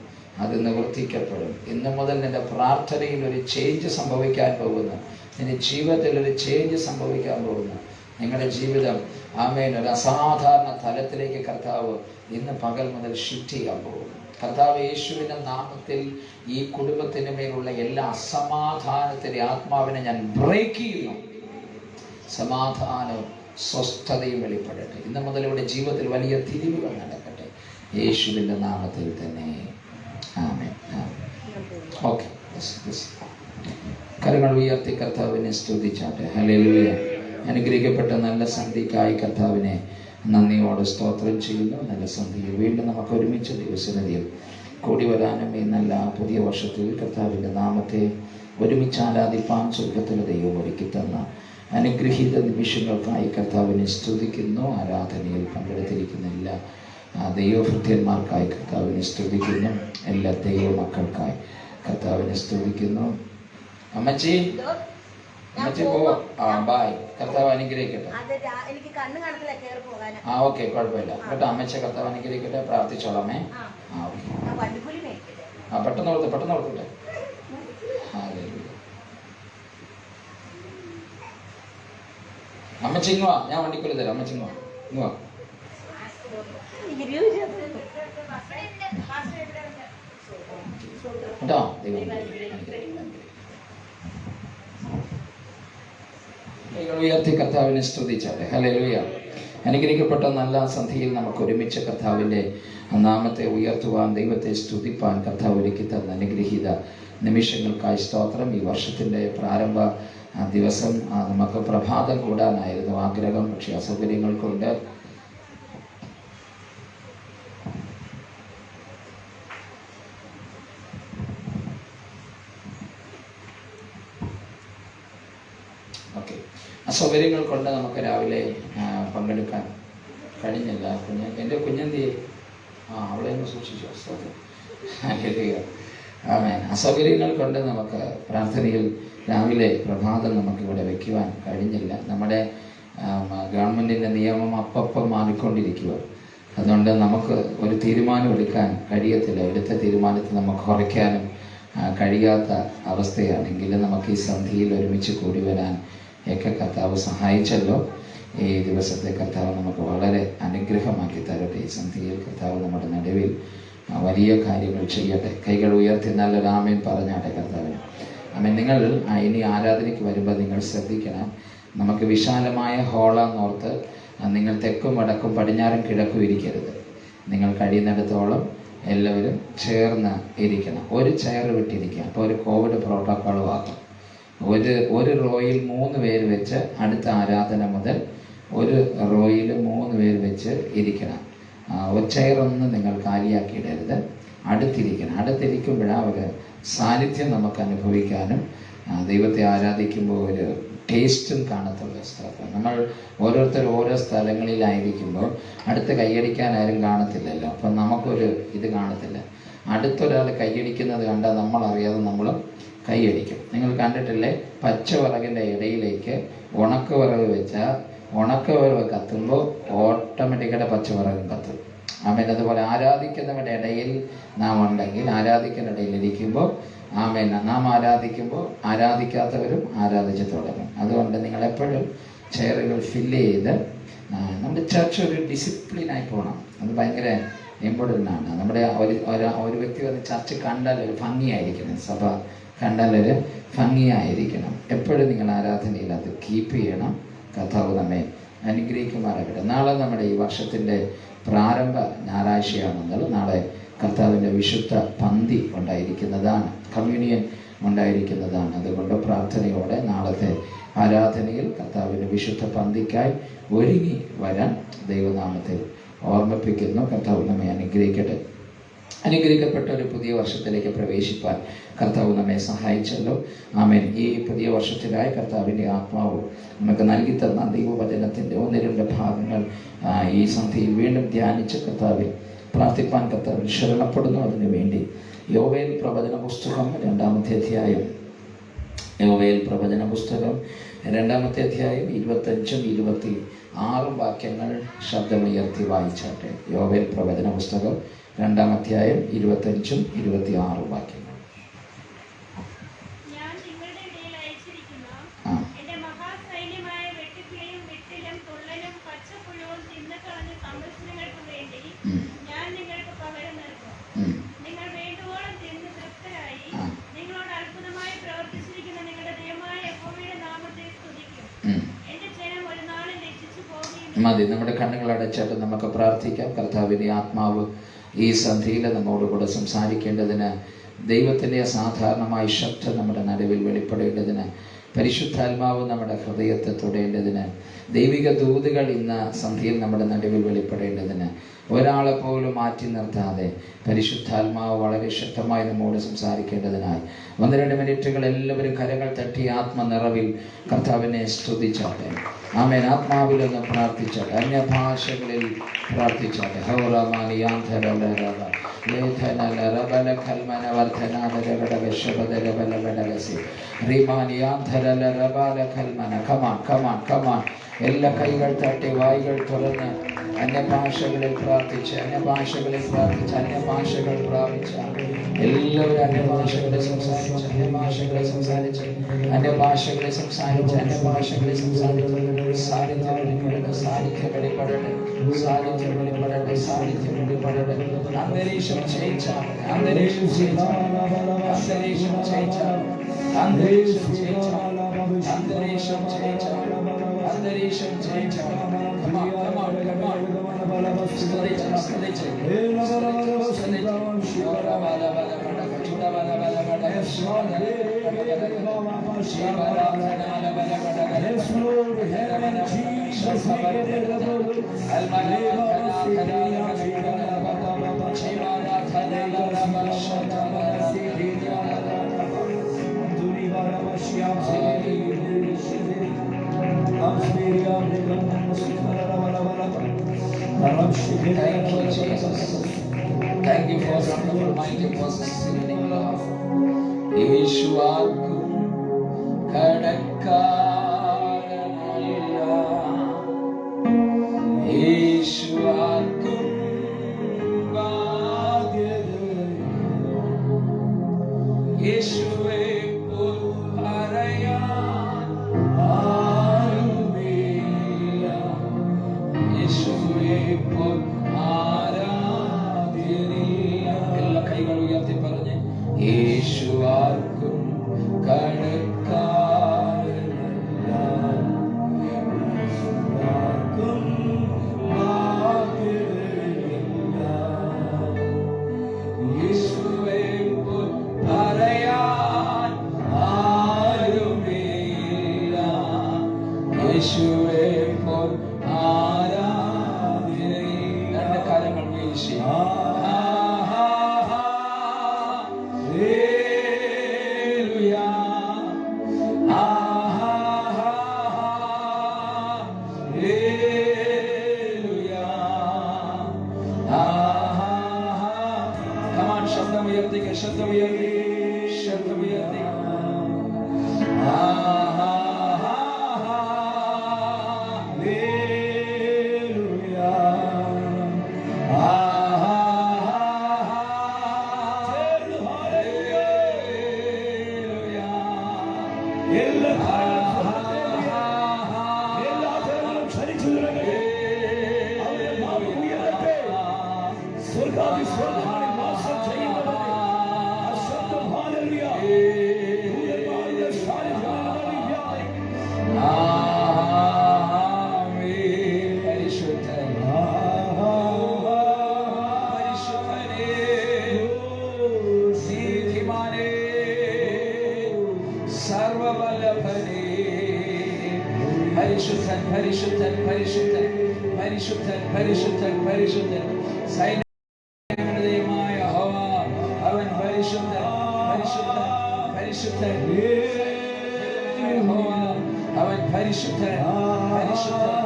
അത് നിവർത്തിക്കപ്പെടും. ഇന്നു മുതൽ നിന്റെ പ്രാർത്ഥനയിൽ ഒരു ചേഞ്ച് സംഭവിക്കാൻ പോകുന്നു. നിന്റെ ജീവിതത്തിൽ ഒരു ചേഞ്ച് സംഭവിക്കാൻ പോകുന്നു. നിങ്ങളുടെ ജീവിതം ആമേൻ ഒരു അസാധാരണ തലത്തിലേക്ക് കർത്താവ് ഇന്ന് പകൽ മുതൽ ഷിഫ്റ്റ് ചെയ്യാൻ പോകുന്നു. കർത്താവ് യേശുവിൻ്റെ നാമത്തിൽ ഈ കുടുംബത്തിന് മേലുള്ള എല്ലാ അസമാധാനത്തിൻ്റെ ആത്മാവിനെ ഞാൻ ബ്രേക്ക് ചെയ്യുന്നു. സമാധാനവും സ്വസ്ഥതയും വെളിപ്പെടട്ടെ. ഇന്ന് മുതൽ ഇവിടെ ജീവിതത്തിൽ വലിയ തിരിവുകൾ നടക്കട്ടെ, യേശുവിൻ്റെ നാമത്തിൽ തന്നെ. ആമേൻ. ഓക്കെ, കരങ്ങൾ ഉയർത്തി കർത്താവിനെ സ്തുതിച്ചാട്ടെ. ഹല്ലേലൂയ. അനുഗ്രഹിക്കപ്പെട്ട നല്ല സന്ധ്യയ്ക്കായി കർത്താവിനെ നന്ദിയോടെ സ്തോത്രം ചെയ്യുന്നു. നല്ല സന്ധ്യയിൽ വീണ്ടും നമുക്ക് ഒരുമിച്ച് ദിവസനദിയിൽ കൂടി വരാനും ഈ നല്ല പുതിയ വർഷത്തിൽ കർത്താവിൻ്റെ നാമത്തെ ഒരുമിച്ച് ആരാധിപ്പാൻ സ്വർഗത്തിലെ ദൈവം ഒരുക്കി തന്ന അനുഗ്രഹീത നിമിഷങ്ങൾക്കായി കർത്താവിനെ സ്തുതിക്കുന്നു. ആരാധനയിൽ പങ്കെടുത്തിരിക്കുന്ന എല്ലാ ദൈവഭൃത്യന്മാർക്കായി കർത്താവിനെ സ്തുതിക്കുന്നു. എല്ലാ ദൈവമക്കൾക്കായി കർത്താവിനെ സ്തുതിക്കുന്നു. അമ്മച്ചി പോവാ. ബായ്. കർത്താവ് അനുഗ്രഹിക്കട്ടെ. ഓക്കെ, കുഴപ്പമില്ല കേട്ടോ. അമ്മച്ചെ കർത്താവ് അനുഗ്രഹിക്കട്ടെ. പ്രാർത്ഥിച്ചോളാമേ. പെട്ടെന്ന് ഓർത്തട്ടെ. അമ്മച്ചിങ്ങുവാ, ഞാൻ വണ്ടിക്കൂലി തരാം. അമ്മച്ചിങ്ങുവാ, ഇങ്ങുവാ. കേട്ടോ. ഉയർത്തി കർത്താവിനെ സ്തുതിച്ചാട്ടെ. ഹല്ലേലൂയ. അനുഗ്രഹിക്കപ്പെട്ട നല്ല സന്ധ്യയിൽ നമുക്ക് ഒരുമിച്ച് കർത്താവിൻ്റെ നാമത്തെ ഉയർത്തുവാൻ, ദൈവത്തെ സ്തുതിപ്പാൻ കർത്താവ് ഒരുക്കി തന്ന അനുഗ്രഹീത നിമിഷങ്ങൾക്കായി സ്തോത്രം. ഈ വർഷത്തിൻ്റെ പ്രാരംഭ ദിവസം നമുക്ക് പ്രഭാതം കൂടാനായിരുന്നു ആഗ്രഹം. പക്ഷേ അസൗകര്യങ്ങൾ കൊണ്ട് അസൗകര്യങ്ങൾ കൊണ്ട് നമുക്ക് രാവിലെ പങ്കെടുക്കാൻ കഴിഞ്ഞില്ല. എൻ്റെ കുഞ്ഞന്തി അവളെ ഒന്ന് സൂക്ഷിച്ചു. ആമേൻ. അസൗകര്യങ്ങൾ കൊണ്ട് നമുക്ക് പ്രാർത്ഥനയിൽ രാവിലെ പ്രഭാതം നമുക്കിവിടെ വയ്ക്കുവാൻ കഴിഞ്ഞില്ല. നമ്മുടെ ഗവൺമെൻറ്റിൻ്റെ നിയമം അപ്പം മാറിക്കൊണ്ടിരിക്കുക. അതുകൊണ്ട് നമുക്ക് ഒരു തീരുമാനം എടുക്കാൻ കഴിയത്തില്ല. എടുത്ത തീരുമാനത്തിൽ നമുക്ക് കുറയ്ക്കാനും കഴിയാത്ത അവസ്ഥയാണെങ്കിലും നമുക്ക് ഈ സന്ധിയിൽ ഒരുമിച്ച് കൂടി വരാൻ ഒക്കെ കർത്താവ് സഹായിച്ചല്ലോ. ഈ ദിവസത്തെ കർത്താവ് നമുക്ക് വളരെ അനുഗ്രഹമാക്കി തരട്ടെ. ഈ സന്ധിയിൽ കർത്താവ് നമ്മുടെ നടുവിൽ വലിയ കാര്യങ്ങൾ ചെയ്യട്ടെ. കൈകൾ ഉയർത്തി നല്ലൊരു ആമേൻ പറഞ്ഞാട്ടെ കർത്താവിന്. ആമേൻ. നിങ്ങൾ ഇനി ആരാധനയ്ക്ക് വരുമ്പോൾ നിങ്ങൾ ശ്രദ്ധിക്കണം, നമുക്ക് വിശാലമായ ഹോളാന്നോർത്ത് നിങ്ങൾ തെക്കും വടക്കും പടിഞ്ഞാറും കിഴക്കും ഇരിക്കരുത്. നിങ്ങൾ കഴിയുന്നിടത്തോളം എല്ലാവരും ചേർന്ന് ഇരിക്കണം. ഒരു ചെയർ വിട്ടിരിക്കുക. അപ്പോൾ ഒരു കോവിഡ് പ്രോട്ടോക്കോൾ ആക്കും. ഒരു റോയിൽ 3 പേര് വെച്ച് അടുത്ത ആരാധന മുതൽ ഒരു റോയിൽ 3 പേര് വെച്ച് ഇരിക്കണം. ചെയറൊന്നും നിങ്ങൾ കാലിയാക്കിയിടരുത്. അടുത്തിരിക്കുമ്പോഴാണ് ഒരു സാന്നിധ്യം നമുക്ക് അനുഭവിക്കാനും ദൈവത്തെ ആരാധിക്കുമ്പോൾ ഒരു ടേസ്റ്റും കാണത്തുള്ള സ്ഥലത്ത്. നമ്മൾ ഓരോരുത്തർ ഓരോ സ്ഥലങ്ങളിലായിരിക്കുമ്പോൾ അടുത്ത് കൈയടിക്കാൻ ആരും കാണത്തില്ലല്ലോ. അപ്പം നമുക്കൊരു ഇത് കാണത്തില്ല. അടുത്തൊരാൾ കൈയടിക്കുന്നത് കണ്ടാൽ നമ്മളറിയാതെ നമ്മളും കൈയടിക്കും. നിങ്ങൾ കണ്ടിട്ടില്ലേ, പച്ചവിറകിൻ്റെ ഇടയിലേക്ക് ഉണക്കവിറക് വെച്ചാൽ ഉണക്കവിറക് കത്തുമ്പോൾ ഓട്ടോമാറ്റിക്കായിട്ട് പച്ചവിറകും കത്തും. ആമേൻ. അതുപോലെ ആരാധിക്കുന്നവരുടെ ഇടയിൽ നാം ഉണ്ടെങ്കിൽ, ആരാധിക്കുന്ന ഇടയിൽ ഇരിക്കുമ്പോൾ ആമേൻ, നാം ആരാധിക്കുമ്പോൾ ആരാധിക്കാത്തവരും ആരാധിച്ച് തുടങ്ങും. അതുകൊണ്ട് നിങ്ങളെപ്പോഴും ചെയറുകൾ ഫില്ല് ചെയ്ത് നമ്മുടെ ചർച്ച് ഒരു ഡിസിപ്ലിനായി പോകണം. അത് ഭയങ്കര ഇമ്പോർട്ടൻ്റ് ആണ്. നമ്മുടെ ഒരു വ്യക്തി വന്ന് ചർച്ച് കണ്ടാൽ ഒരു ഭംഗിയായിരിക്കണം, സഭ കണ്ടാൽ ഒരു ഭംഗിയായിരിക്കണം. എപ്പോഴും നിങ്ങൾ ആരാധനയിൽ അത് കീപ്പ് ചെയ്യണം. കർത്താവ് നമ്മെ അനുഗ്രഹിക്കുമാറാകട്ടെ. നാളെ നമ്മുടെ ഈ വർഷത്തിൻ്റെ പ്രാരംഭ ഞായറാഴ്ചയാണെന്നാൽ നാളെ കർത്താവിൻ്റെ വിശുദ്ധ പന്തി ഉണ്ടായിരിക്കുന്നതാണ്, കമ്മ്യൂണിയൻ ഉണ്ടായിരിക്കുന്നതാണ്. അതുകൊണ്ട് പ്രാർത്ഥനയോടെ നാളത്തെ ആരാധനയിൽ കർത്താവിൻ്റെ വിശുദ്ധ പന്തിക്കായി ഒരുങ്ങി വരാൻ ദൈവനാമത്തിൽ ഓർമ്മിപ്പിക്കുന്നു. കർത്താവ് നമ്മെ അനുഗ്രഹിക്കട്ടെ. അനുഗ്രഹിക്കപ്പെട്ട ഒരു പുതിയ വർഷത്തിലേക്ക് പ്രവേശിപ്പാൻ കർത്താവ് നമ്മെ സഹായിച്ചല്ലോ. ആമേൻ. ഈ പുതിയ വർഷത്തിലായി കർത്താവിൻ്റെ ആത്മാവ് നമുക്ക് നൽകി തന്ന ദൈവവചനത്തിൻ്റെ 1-2 ഭാഗങ്ങൾ ഈ സന്ധിയിൽ വീണ്ടും ധ്യാനിച്ച് കർത്താവിൽ പ്രാർത്ഥിപ്പാൻ കർത്താവിൽ ശരണപ്പെടുന്നു. അതിനു വേണ്ടി യോവേൽ പ്രവചന പുസ്തകം 2-ാമത്തെ അധ്യായം, യോവേൽ പ്രവചന പുസ്തകം 2-ാമത്തെ അധ്യായം 25-ഉം 26-ഉം വാക്യങ്ങൾ ശബ്ദമുയർത്തി വായിച്ചാട്ടെ. യോവേൽ പ്രവചന പുസ്തകം 2-ാം അധ്യായം 25-ഉം 26-ഉം വാക്യങ്ങൾ. മതി. നമ്മുടെ കണ്ണുകൾ അടച്ചിട്ട് നമുക്ക് പ്രാർത്ഥിക്കാം. കർത്താവിൻ്റെ ആത്മാവ് ഈ സന്ധിയിൽ നമ്മോടുകൂടെ സംസാരിക്കേണ്ടതിന്, ദൈവത്തിൻ്റെ അസാധാരണമായ ശബ്ദം നമ്മുടെ നടുവിൽ വെളിപ്പെടേണ്ടതിന്, പരിശുദ്ധാത്മാവ് നമ്മുടെ ഹൃദയത്തെ തൊടേണ്ടതിന്, ദൈവിക ദൂതുകൾ ഇന്ന് സന്ധിയിൽ നമ്മുടെ നടുവിൽ വെളിപ്പെടേണ്ടതിന്, ഒരാളെ പോലും മാറ്റി നിർത്താതെ പരിശുദ്ധാത്മാവ് വളരെ ശക്തമായി നമ്മോട് സംസാരിക്കേണ്ടതിനായി 1-2 മിനിറ്റുകൾ എല്ലാവരും കരങ്ങൾ തട്ടി ആത്മനിറവിൽ കർത്താവിനെ സ്തുതിച്ചാട്ടെ. ആമേൻ. ആത്മാവിലൊന്ന് പ്രാർത്ഥിച്ചാട്ടെ, അന്യഭാഷകളിൽ പ്രാർത്ഥിച്ചാട്ടെ. എല്ലാ കൈകൾ തട്ടി വായികൾ തുറന്ന് അന്യഭാഷകളിൽ പ്രാർത്ഥിച്ച് അന്യഭാഷകൾ പ്രാപിച്ച എല്ലാവരും അന്യഭാഷകളെ സംസാരിച്ച് സാന്നിധ്യം വെളിപ്പെടട്ടെ. അന്തരീക്ഷം ചെയ്യിച്ചാണ്. Thank you for wonderful mighty possessing love. യേശുവാർക്കും കടക്കാരനല്ല. പരിശുദ്ധൻ പരിശുദ്ധൻ പരിശുദ്ധൻ പരിശുദ്ധൻ പരിശുദ്ധൻ പരിശുദ്ധൻ സൈന്യങ്ങളുടെ ദൈവമായ യഹോവ അവൻ പരിശുദ്ധൻ പരിശുദ്ധൻ പരിശുദ്ധൻ യഹോവ അവൻ പരിശുദ്ധൻ പരിശുദ്ധൻ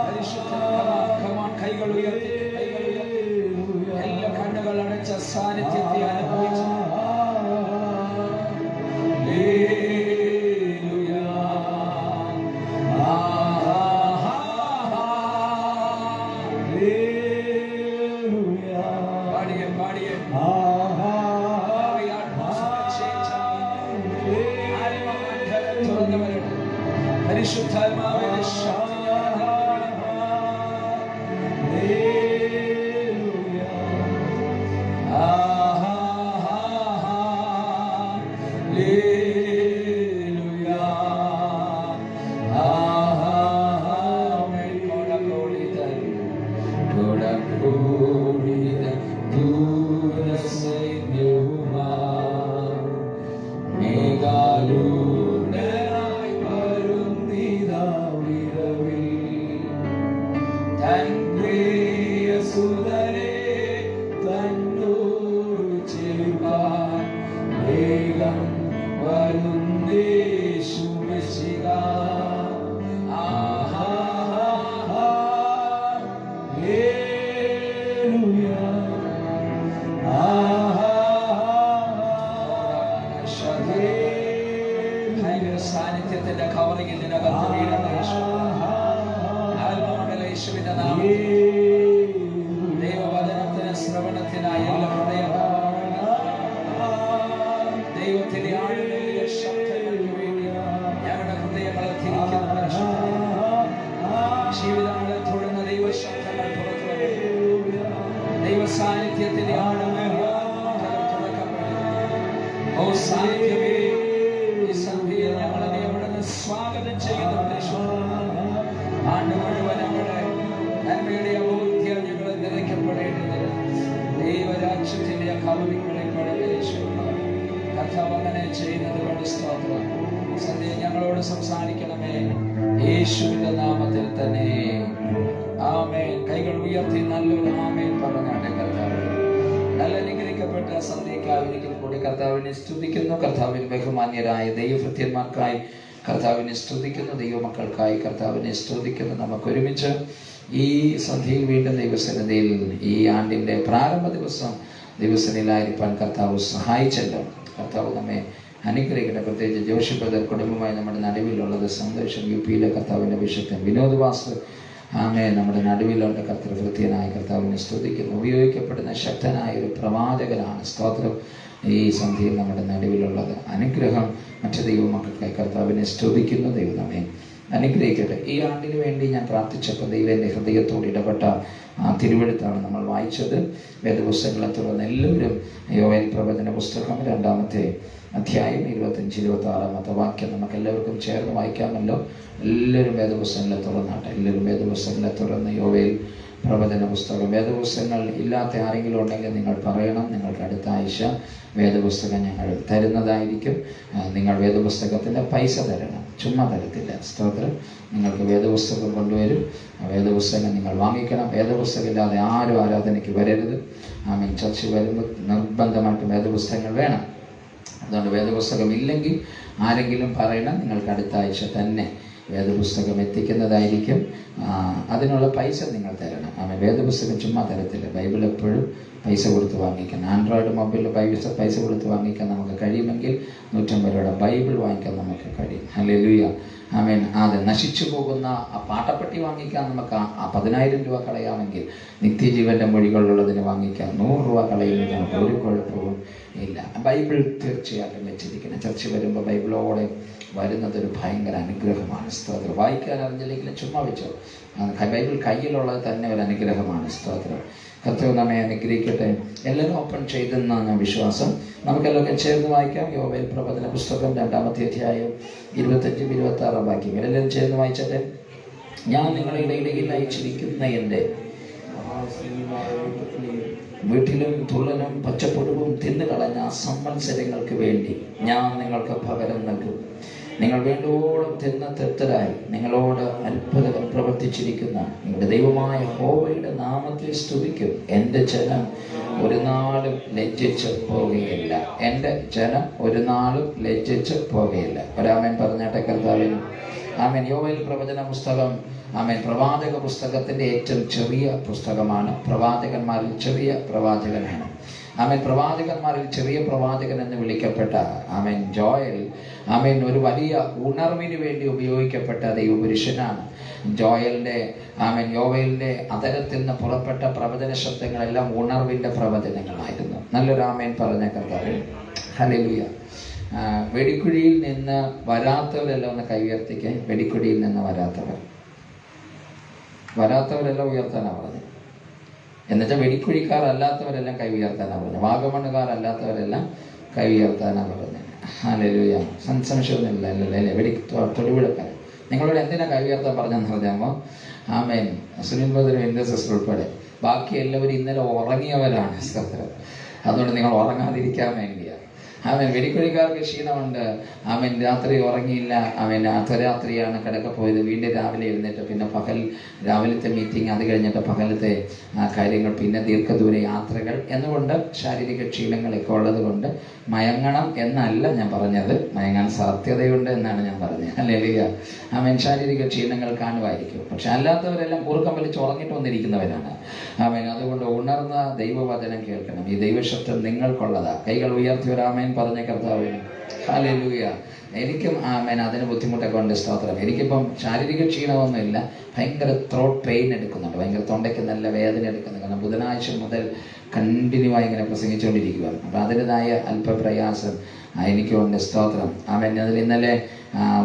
പരിശുദ്ധൻ. കമാൻ കൈകൾ ഉയർത്തി എല്ലാ കണ്ണുകൾ അടച്ച സാന്നിധ്യത്തെ അനുഭവിച്ചു. പരിശുദ്ധാത്മാവിന്റെ ശക്തി സാന്നിധ്യത്തിന്റെ കവറിങ്ങിൽ ഇതിനകത്ത് വീഴണം. ആത്മമണ്ഡല യേശുവിന്റെ നാമത്തിൽ ദൈവവചനത്തിന് ശ്രവണത്തിനായി എല്ലാ ഹൃദയങ്ങളും ദൈവത്തിന്റെ ആഴമേറിയ ശബ്ദങ്ങൾക്ക് വേണ്ടി ഞങ്ങളുടെ ഹൃദയങ്ങളെ തിരിക്കുന്ന ജീവിതങ്ങളെ തൊടുന്ന ദൈവശബ്ദങ്ങൾ പുറത്തു വരും. ദൈവ സാന്നിധ്യത്തിന്റെ ആഴമേറിയ ഓ സാന്നിധ്യമേ, ഈ സന്ധ്യയിൽ ഞങ്ങളെ അവിടുന്ന് സ്വാഗതം ചെയ്യുന്ന ആണ്ട് മുഴുവൻ ഞങ്ങളുടെ നന്മയുടെ ബോധ്യം ഞങ്ങളെ നിറയ്ക്കപ്പെടേണ്ടത് ദൈവരാജ്യത്തിന്റെ കവറിങ്ങളെ കർത്താവ് അങ്ങനെ ചെയ്യുന്നത് കൊണ്ട് സ്തോത്രം. സന്ധ്യ ഞങ്ങളോട് സംസാരിക്കണമേ, യേശുവിന്റെ നാമത്തിൽ തന്നെ ആമേൻ. കൈകൾ ഉയർത്തി നല്ലൊരു ആമേൻ പറഞ്ഞാട്ടെ. കർത്താവ് നല്ല അനുഗ്രഹിക്കപ്പെട്ട സന്ധ്യക്കായി ഒരിക്കൽ കൂടി കർത്താവിനെ സ്തുതിക്കുന്നു. കർത്താവിന് ബഹുമാന്യരായ ദൈവഭൃത്യന്മാർക്കായി കർത്താവിനെ സ്തുതിക്കുന്നു. ദൈവമക്കൾക്കായി കർത്താവിനെ സ്തുതിക്കുന്നു. നമുക്ക് ഒരുമിച്ച് ഈ സന്ധ്യയിൽ വീണ്ടും ദൈവസന്നിധിയിൽ ഈ ആണ്ടിന്റെ പ്രാരംഭ ദിവസം ദൈവസന്നിധിയിലായിരിക്കാൻ കർത്താവ് സഹായിച്ചല്ലോ. കർത്താവ് നമ്മെ അനുഗ്രഹിക്കട്ടെ. പ്രത്യേകിച്ച് ജോഷി ബ്രദർ കുടുംബമായി നമ്മുടെ നടുവിലുള്ളത് സന്തോഷം. UP-യിലെ കർത്താവിന്റെ വിശുദ്ധൻ വിനോദ് വാസ് നമ്മുടെ നടുവിലുള്ള കർത്തൃകൃത്യനായ കർത്താവിനെ സ്തുതിക്കുന്നു. ഉപയോഗിക്കപ്പെടുന്ന ശക്തനായ ഒരു പ്രവാചകനാണ്. സ്തോത്രം. ഈ സന്ധ്യയിൽ നമ്മുടെ നടുവിലുള്ളത് അനുഗ്രഹം. മറ്റു ദൈവമക്കൾക്കായി കർത്താവിനെ സ്തുതിക്കുന്നു. ദൈവം നമ്മെ അനുഗ്രഹിക്കട്ടെ. ഈ ആണ്ടിന് വേണ്ടി ഞാൻ പ്രാർത്ഥിച്ചപ്പോൾ ദൈവം എൻ്റെ ഹൃദയത്തോട് ഇടപെട്ട തിരുവെഴുത്താണ് നമ്മൾ വായിച്ചത്. വേദപുസ്തകങ്ങളെ തുടർന്ന് എല്ലാവരും യോവേൽ പ്രവചന പുസ്തകം 2-ാമത്തെ അധ്യായം 25-26 വാക്യം നമുക്ക് എല്ലാവർക്കും ചേർന്ന് വായിക്കാമല്ലോ. എല്ലാവരും വേദപുസ്തകങ്ങളെ തുറന്നാട്ടെ. എല്ലാവരും വേദപുസ്തകങ്ങളെ തുറന്ന് യോവേൽ പ്രവചന പുസ്തകം. വേദപുസ്തകങ്ങൾ ഇല്ലാത്ത ആരെങ്കിലും ഉണ്ടെങ്കിൽ നിങ്ങൾ പറയണം. നിങ്ങൾക്ക് അടുത്ത ആഴ്ച വേദപുസ്തകം ഞങ്ങൾ തരുന്നതായിരിക്കും. നിങ്ങൾ വേദപുസ്തകത്തിൻ്റെ പൈസ തരണം, ചുമ്മാ തരത്തില്ല. സ്തോത്രം. നിങ്ങൾക്ക് വേദപുസ്തകം കൊണ്ടുവരും. വേദപുസ്തകം നിങ്ങൾ വാങ്ങിക്കണം. വേദപുസ്തകം ഇല്ലാതെ ആരും ആരാധനയ്ക്ക് വരരുത്. ആമേൻ. ചർച്ച വരുമ്പോൾ നിർബന്ധമായിട്ടും വേദപുസ്തകങ്ങൾ വേണം. അതുകൊണ്ട് വേദപുസ്തകം ഇല്ലെങ്കിൽ ആരെങ്കിലും പറയണം. നിങ്ങൾക്ക് അടുത്ത ആഴ്ച തന്നെ വേദപുസ്തകം എത്തിക്കുന്നതായിരിക്കും. അതിനുള്ള പൈസ നിങ്ങൾ തരണം. വേദപുസ്തകം ചുമ്മാ തരത്തില്ല. ബൈബിൾ എപ്പോഴും പൈസ കൊടുത്ത് വാങ്ങിക്കണം. ആൻഡ്രോയിഡ് മൊബൈലിൽ പൈസ കൊടുത്ത് വാങ്ങിക്കാൻ നമുക്ക് കഴിയുമെങ്കിൽ 150 രൂപയുടെ ബൈബിൾ വാങ്ങിക്കാൻ നമുക്ക് കഴിയും. ഹല്ലേലൂയ. ആമേൻ. അത് നശിച്ചു പോകുന്ന ആ പാട്ടപ്പെട്ടി വാങ്ങിക്കാൻ നമുക്ക് 10,000 രൂപ കളയാമെങ്കിൽ നിത്യജീവന്റെ മൊഴികളുള്ളതിന് വാങ്ങിക്കാൻ 100 രൂപ കളയുന്നത് നമുക്ക് ഒരു കുഴപ്പവും ഇല്ല. ബൈബിൾ തീർച്ചയായിട്ടും വെച്ചിരിക്കണം. ചർച്ച വരുമ്പോൾ ബൈബിളോടെ വരുന്നതൊരു ഭയങ്കര അനുഗ്രഹമാണ്. സ്തോത്രം. വായിക്കാൻ അറിഞ്ഞില്ലെങ്കിലും ചുമ്മാ വെച്ചോ. ബൈബിൾ കയ്യിലുള്ളത് തന്നെ ഒരു അനുഗ്രഹമാണ്. സ്തോത്രം. കർത്താവ് നമ്മെ അനുഗ്രഹിക്കട്ടെ. എല്ലാവരും ഓപ്പൺ ചെയ്തെന്നാണ് വിശ്വാസം. നമുക്കെല്ലാവർക്കും ചേർന്ന് വായിക്കാം. യോവേൽ പ്രവചന പുസ്തകം 2-ാമത്തെ അധ്യായം 25-26 വാക്യങ്ങൾ എല്ലാവരും ചേർന്ന് വായിച്ചട്ടെ. ഞാൻ നിങ്ങളുടെ ഇടയിൽ അയച്ചിരിക്കുന്ന എൻ്റെ വീട്ടിലും തുള്ളനും പച്ചപ്പുഴുവും തിന്നുകളഞ്ഞ സംവത്സരങ്ങൾക്ക് വേണ്ടി ഞാൻ നിങ്ങൾക്ക് പകരം നൽകും. നിങ്ങൾ വേണ്ടോളം തിന്ന തൃപ്തരായി നിങ്ങളോട് അത്ഭുതം പ്രവർത്തിച്ചിരിക്കുന്ന നിങ്ങളുടെ ദൈവമായ യഹോവയുടെ നാമത്തെ സ്തുതിക്കും. എൻ്റെ ജനം ഒരു നാളും ലജ്ജിച്ച് പോകുകയില്ല. എൻ്റെ ജനം ഒരു നാളും ലജ്ജിച്ച് പോകുകയില്ല. ഒരാമേൻ പറഞ്ഞാട്ടെ കർത്താവിന്. ആമേൻ. യോവേൽ പ്രവചന പുസ്തകം പ്രവാചക പുസ്തകത്തിൻ്റെ ഏറ്റവും ചെറിയ പുസ്തകമാണ്. പ്രവാചകന്മാരിൽ ചെറിയ പ്രവാചകനാണ്. പ്രവാചകന്മാരിൽ ചെറിയ പ്രവാചകൻ എന്ന് വിളിക്കപ്പെട്ട ജോയൽ ഒരു വലിയ ഉണർവിന് വേണ്ടി ഉപയോഗിക്കപ്പെട്ട ദൈവപുരുഷനാണ്. ജോയലിന്റെ യോവേലിന്റെ അതരത്തിൽ നിന്ന് പുറപ്പെട്ട പ്രവചന ശബ്ദങ്ങളെല്ലാം ഉണർവിന്റെ പ്രവചനങ്ങളായിരുന്നു. നല്ലൊരു ആമേൻ പറഞ്ഞ കർത്താവ്. ഹല്ലേലൂയ. വെടിക്കുഴിയിൽ നിന്ന് വരാത്തവരെല്ലാം ഒന്ന് കൈ ഉയർത്തിക്കേ. വെടിക്കുഴിയിൽ നിന്ന് വരാത്തവരെല്ലാം ഉയർത്താനാണ് പറഞ്ഞത്. എന്നുവെച്ചാൽ വെടിക്കുഴിക്കാരല്ലാത്തവരെല്ലാം കൈ ഉയർത്താനാണ് പറഞ്ഞത്. വാഗമണ്ണുകാരല്ലാത്തവരെല്ലാം കൈ ഉയർത്താനാണ് പറഞ്ഞത്. ഹല്ലേലൂയ. സംശയമൊന്നുമില്ല അല്ലേ? തൊടുവിളക്കാർ നിങ്ങളോട് എന്തിനാ കൈ ഉയർത്താൻ പറഞ്ഞെന്ന് പറഞ്ഞാൽ ആമേൻ. സുനിൽ ബദറും എൻ്റെ സിസ്റ്റർ ഉൾപ്പെടെ ബാക്കി എല്ലാവരും ഇന്നലെ ഉറങ്ങിയവരാണ്. അതുകൊണ്ട് നിങ്ങൾ ഉറങ്ങാതിരിക്കാൻ വേണ്ടിയാണ്. വെടിക്കുഴിക്കാർക്ക് ക്ഷീണമുണ്ട്. രാത്രി ഉറങ്ങിയില്ല. അർദ്ധരാത്രിയാണ് കിടക്കപ്പോയത്. വീണ്ടും രാവിലെ എഴുന്നേറ്റ് പിന്നെ രാവിലത്തെ മീറ്റിംഗ്, അത് കഴിഞ്ഞിട്ട് പകലത്തെ കാര്യങ്ങൾ, പിന്നെ ദീർഘദൂര യാത്രകൾ എന്നുകൊണ്ട് ശാരീരിക ക്ഷീണങ്ങളൊക്കെ ഉള്ളത് കൊണ്ട് മയങ്ങണം എന്നല്ല ഞാൻ പറഞ്ഞത്. മയങ്ങാൻ സാധ്യതയുണ്ട് എന്നാണ് ഞാൻ പറഞ്ഞത്. ഹല്ലേലൂയ. ശാരീരിക ക്ഷീണങ്ങൾ കാണുമായിരിക്കും. പക്ഷെ അല്ലാത്തവരെല്ലാം കൂർക്കം വലിച്ച് ഉറങ്ങിട്ട് വന്നിരിക്കുന്നവരാണ്. അതുകൊണ്ട് ഉണർന്ന ദൈവവചനം കേൾക്കണം. ഈ ദൈവശബ്ദം നിങ്ങൾക്കുള്ളതാ. കൈകൾ ഉയർത്തിയൊരാമേൻ പറഞ്ഞ കർത്താവിന്. ഹല്ലേലൂയ. എനിക്കും അതിന് ബുദ്ധിമുട്ടൊക്കെ ഉണ്ട്. സ്തോത്രം. എനിക്കിപ്പം ശാരീരിക ക്ഷീണമൊന്നുമില്ല. ഭയങ്കര ത്രോട്ട് പെയിൻ എടുക്കുന്നുണ്ട്. ഭയങ്കര തൊണ്ടയ്ക്ക് നല്ല വേദന എടുക്കുന്നുണ്ട്. കാരണം ബുധനാഴ്ച മുതൽ കണ്ടിന്യൂ ആയി ഇങ്ങനെ പ്രസംഗിച്ചുകൊണ്ടിരിക്കുകയാണ്. അപ്പം അതിൻ്റെതായ അല്പപ്രയാസം എനിക്കുണ്ട്. സ്തോത്രം. അതിൽ ഇന്നലെ